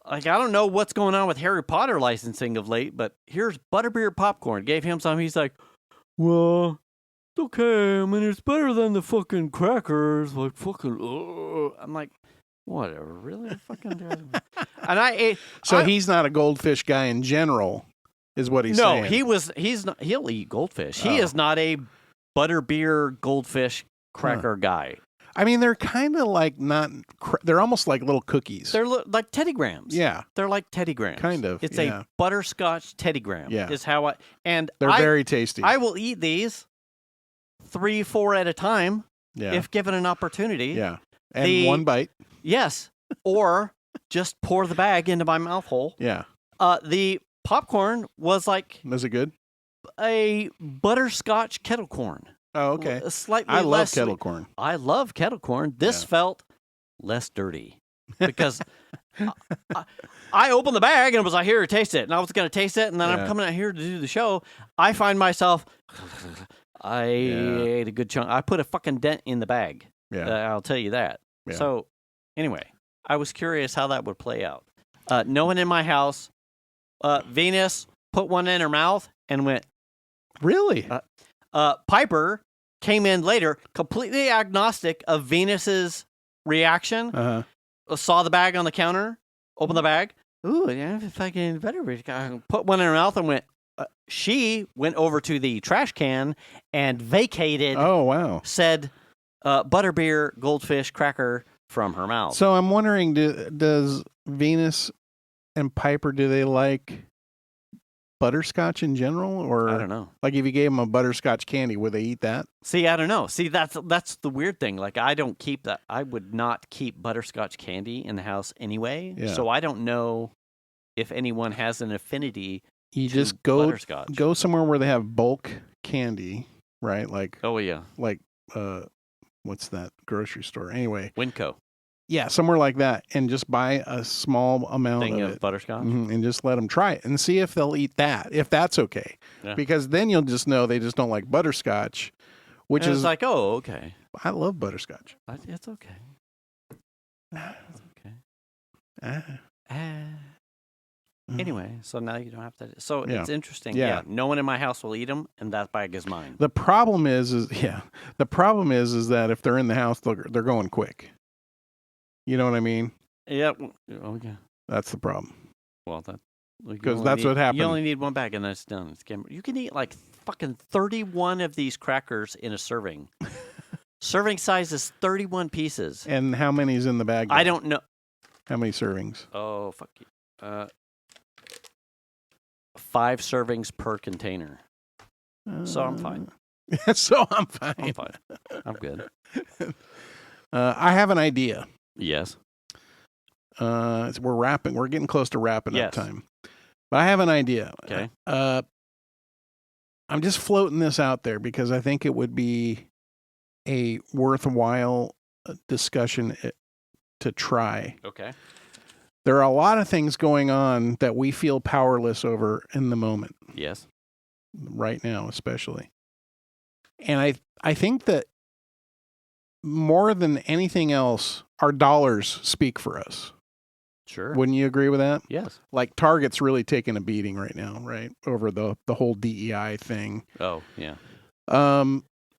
I don't know what's going on with Harry Potter licensing of late, but here's butterbeer popcorn. Gave him some. He's like, well, it's okay. I mean, it's better than the fucking crackers. Like, fucking, I'm like, whatever. Really? Fucking. And I ate. So he's not a goldfish guy in general, is what he's saying. No, he's not. He'll eat goldfish. He is not a butterbeer goldfish cracker guy. I mean, they're kind of like they're almost like little cookies. They're like Teddy Grahams. Yeah. They're like Teddy Grahams. Kind of. It's a butterscotch Teddy Graham. Yeah. Is how they're very tasty. I will eat these 3-4 at a time if given an opportunity. Yeah. And one bite. Yes. Or just pour the bag into my mouth hole. Yeah. The popcorn was like. Was it good? A butterscotch kettle corn. Oh, okay. I love kettle corn. I love kettle corn. This felt less dirty because I opened the bag and it was like, here, taste it. And I was going to taste it. And then I'm coming out here to do the show. I find myself, I ate a good chunk. I put a fucking dent in the bag. Yeah. I'll tell you that. Yeah. So anyway, I was curious how that would play out. No one in my house. Venus put one in her mouth and went. Really? Piper came in later, completely agnostic of Venus's reaction. Saw the bag on the counter, opened the bag. Ooh, yeah, fucking better. Put one in her mouth and went. She went over to the trash can and vacated. Oh, wow. Said butterbeer goldfish cracker from her mouth. So I'm wondering, does Venus and Piper, do they like butterscotch in general, or I don't know. Like if you gave them a butterscotch candy, would they eat that? See, I don't know. See, that's the weird thing. Like I don't keep that. I would not keep butterscotch candy in the house anyway. Yeah. So I don't know if anyone has an affinity. You to just butterscotch. Go somewhere where they have bulk candy, right? Like like what's that grocery store? Anyway, Winco. Yeah, somewhere like that, and just buy a small amount of butterscotch, and just let them try it and see if they'll eat that, if that's okay. Yeah. Because then you'll just know they just don't like butterscotch, which is like, oh, okay. I love butterscotch. It's okay. It's okay. Anyway, so now you don't have to. So it's interesting. Yeah, no one in my house will eat them, and that bag is mine. The problem is that if they're in the house, they're going quick. You know what I mean? Yeah. Okay. That's the problem. Well, because that's what happened. You only need one bag and then it's done. You can eat like fucking 31 of these crackers in a serving. Serving size is 31 pieces. And how many's in the bag? I don't know. How many servings? Oh, fuck you. 5 servings per container. So I'm fine. I'm fine. I'm good. I have an idea. Yes. We're getting close to wrapping up time. But I have an idea. Okay. I'm just floating this out there because I think it would be a worthwhile discussion to try. Okay. There are a lot of things going on that we feel powerless over in the moment. Yes. Right now, especially. And I think that more than anything else, our dollars speak for us. Sure. Wouldn't you agree with that? Yes. Like Target's really taking a beating right now, right? Over the whole DEI thing. Oh, yeah.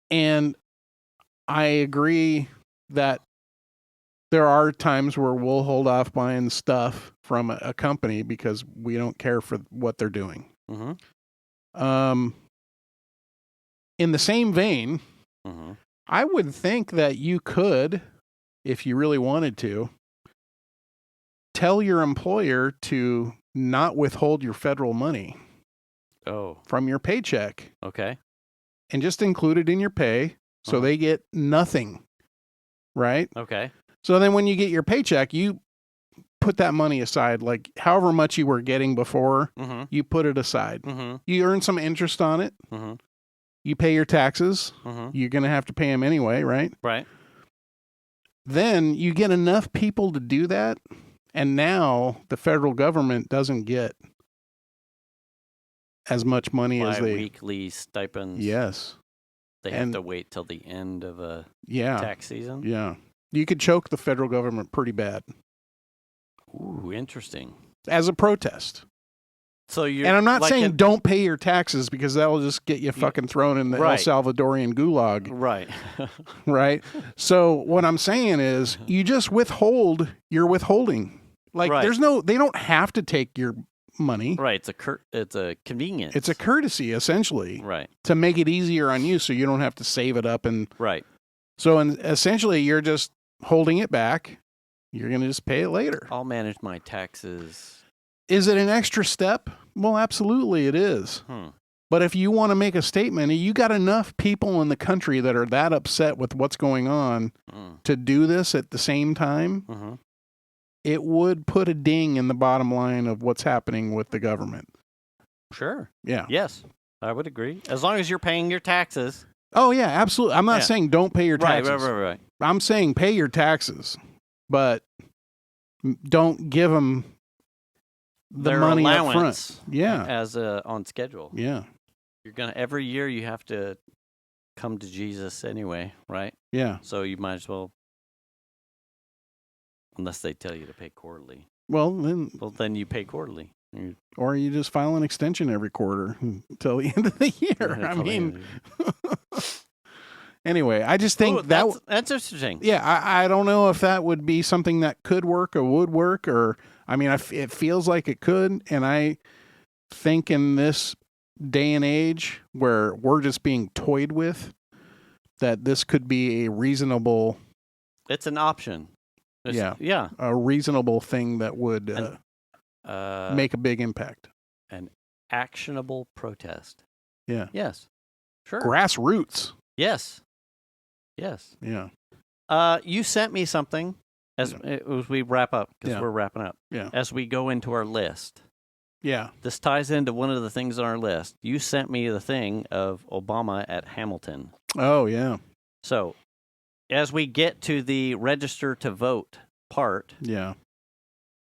And I agree that there are times where we'll hold off buying stuff from a company because we don't care for what they're doing. Mm-hmm. In the same vein, Mm-hmm. I would think that you could, if you really wanted to, tell your employer to not withhold your federal money from your paycheck. Okay. And just include it in your pay so they get nothing, right? Okay. So then when you get your paycheck, you put that money aside, like however much you were getting before, you put it aside. You earn some interest on it. You pay your taxes. You're going to have to pay them anyway, right? Right. Then you get enough people to do that, and now the federal government doesn't get as much money as they... Weekly stipends. Yes. They have to wait till the end of a tax season? Yeah. You could choke the federal government pretty bad. Ooh, interesting. As a protest. So you're, and I'm not saying don't pay your taxes because that will just get you fucking thrown in the El Salvadorian gulag. Right. Right? So what I'm saying is you just withhold your withholding. Like there's no, they don't have to take your money. Right. It's a convenience. It's a courtesy, essentially. Right. To make it easier on you so you don't have to save it up. And right. So essentially you're just holding it back. You're going to just pay it later. I'll manage my taxes. Is it an extra step? Well, absolutely it is. But if you want to make a statement, you got enough people in the country that are that upset with what's going on to do this at the same time, it would put a ding in the bottom line of what's happening with the government. Sure. Yeah. Yes, I would agree. As long as you're paying your taxes. Oh, yeah, absolutely. I'm not saying don't pay your taxes. Right. I'm saying pay your taxes, but don't give them their money allowance up front. Yeah. As on schedule. Yeah. You're gonna every year you have to come to Jesus anyway, right? Yeah. So you might as well, unless they tell you to pay quarterly. Well, then you pay quarterly. Or you just file an extension every quarter until the end of the year. I mean, anyway, I just think that's interesting. Yeah, I don't know if that would be something that could work or would work, or I mean, it feels like it could, and I think in this day and age where we're just being toyed with, that this could be a reasonable. It's an option. Yeah. A reasonable thing that would make a big impact. An actionable protest. Yeah. Yes. Sure. Grassroots. Yes. Yeah. You sent me something as we wrap up, because we're wrapping up. Yeah. As we go into our list. Yeah. This ties into one of the things on our list. You sent me the thing of Obama at Hamilton. Oh, yeah. So, as we get to the register to vote part,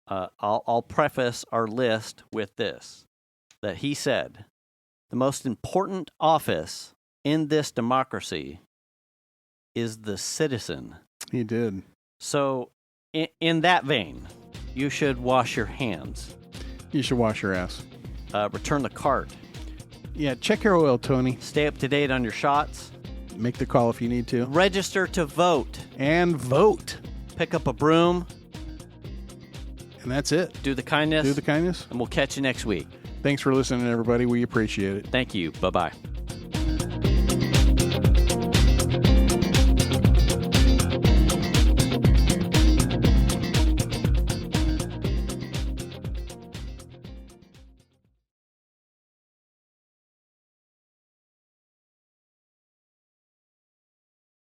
I'll preface our list with this, that he said, the most important office in this democracy is the citizen. He did. So, in that vein, you should wash your hands. You should wash your ass. Return the cart. Yeah, check your oil, Tony. Stay up to date on your shots. Make the call if you need to. Register to vote. And vote. Pick up a broom. And that's it. Do the kindness. Do the kindness. And we'll catch you next week. Thanks for listening, everybody. We appreciate it. Thank you. Bye-bye.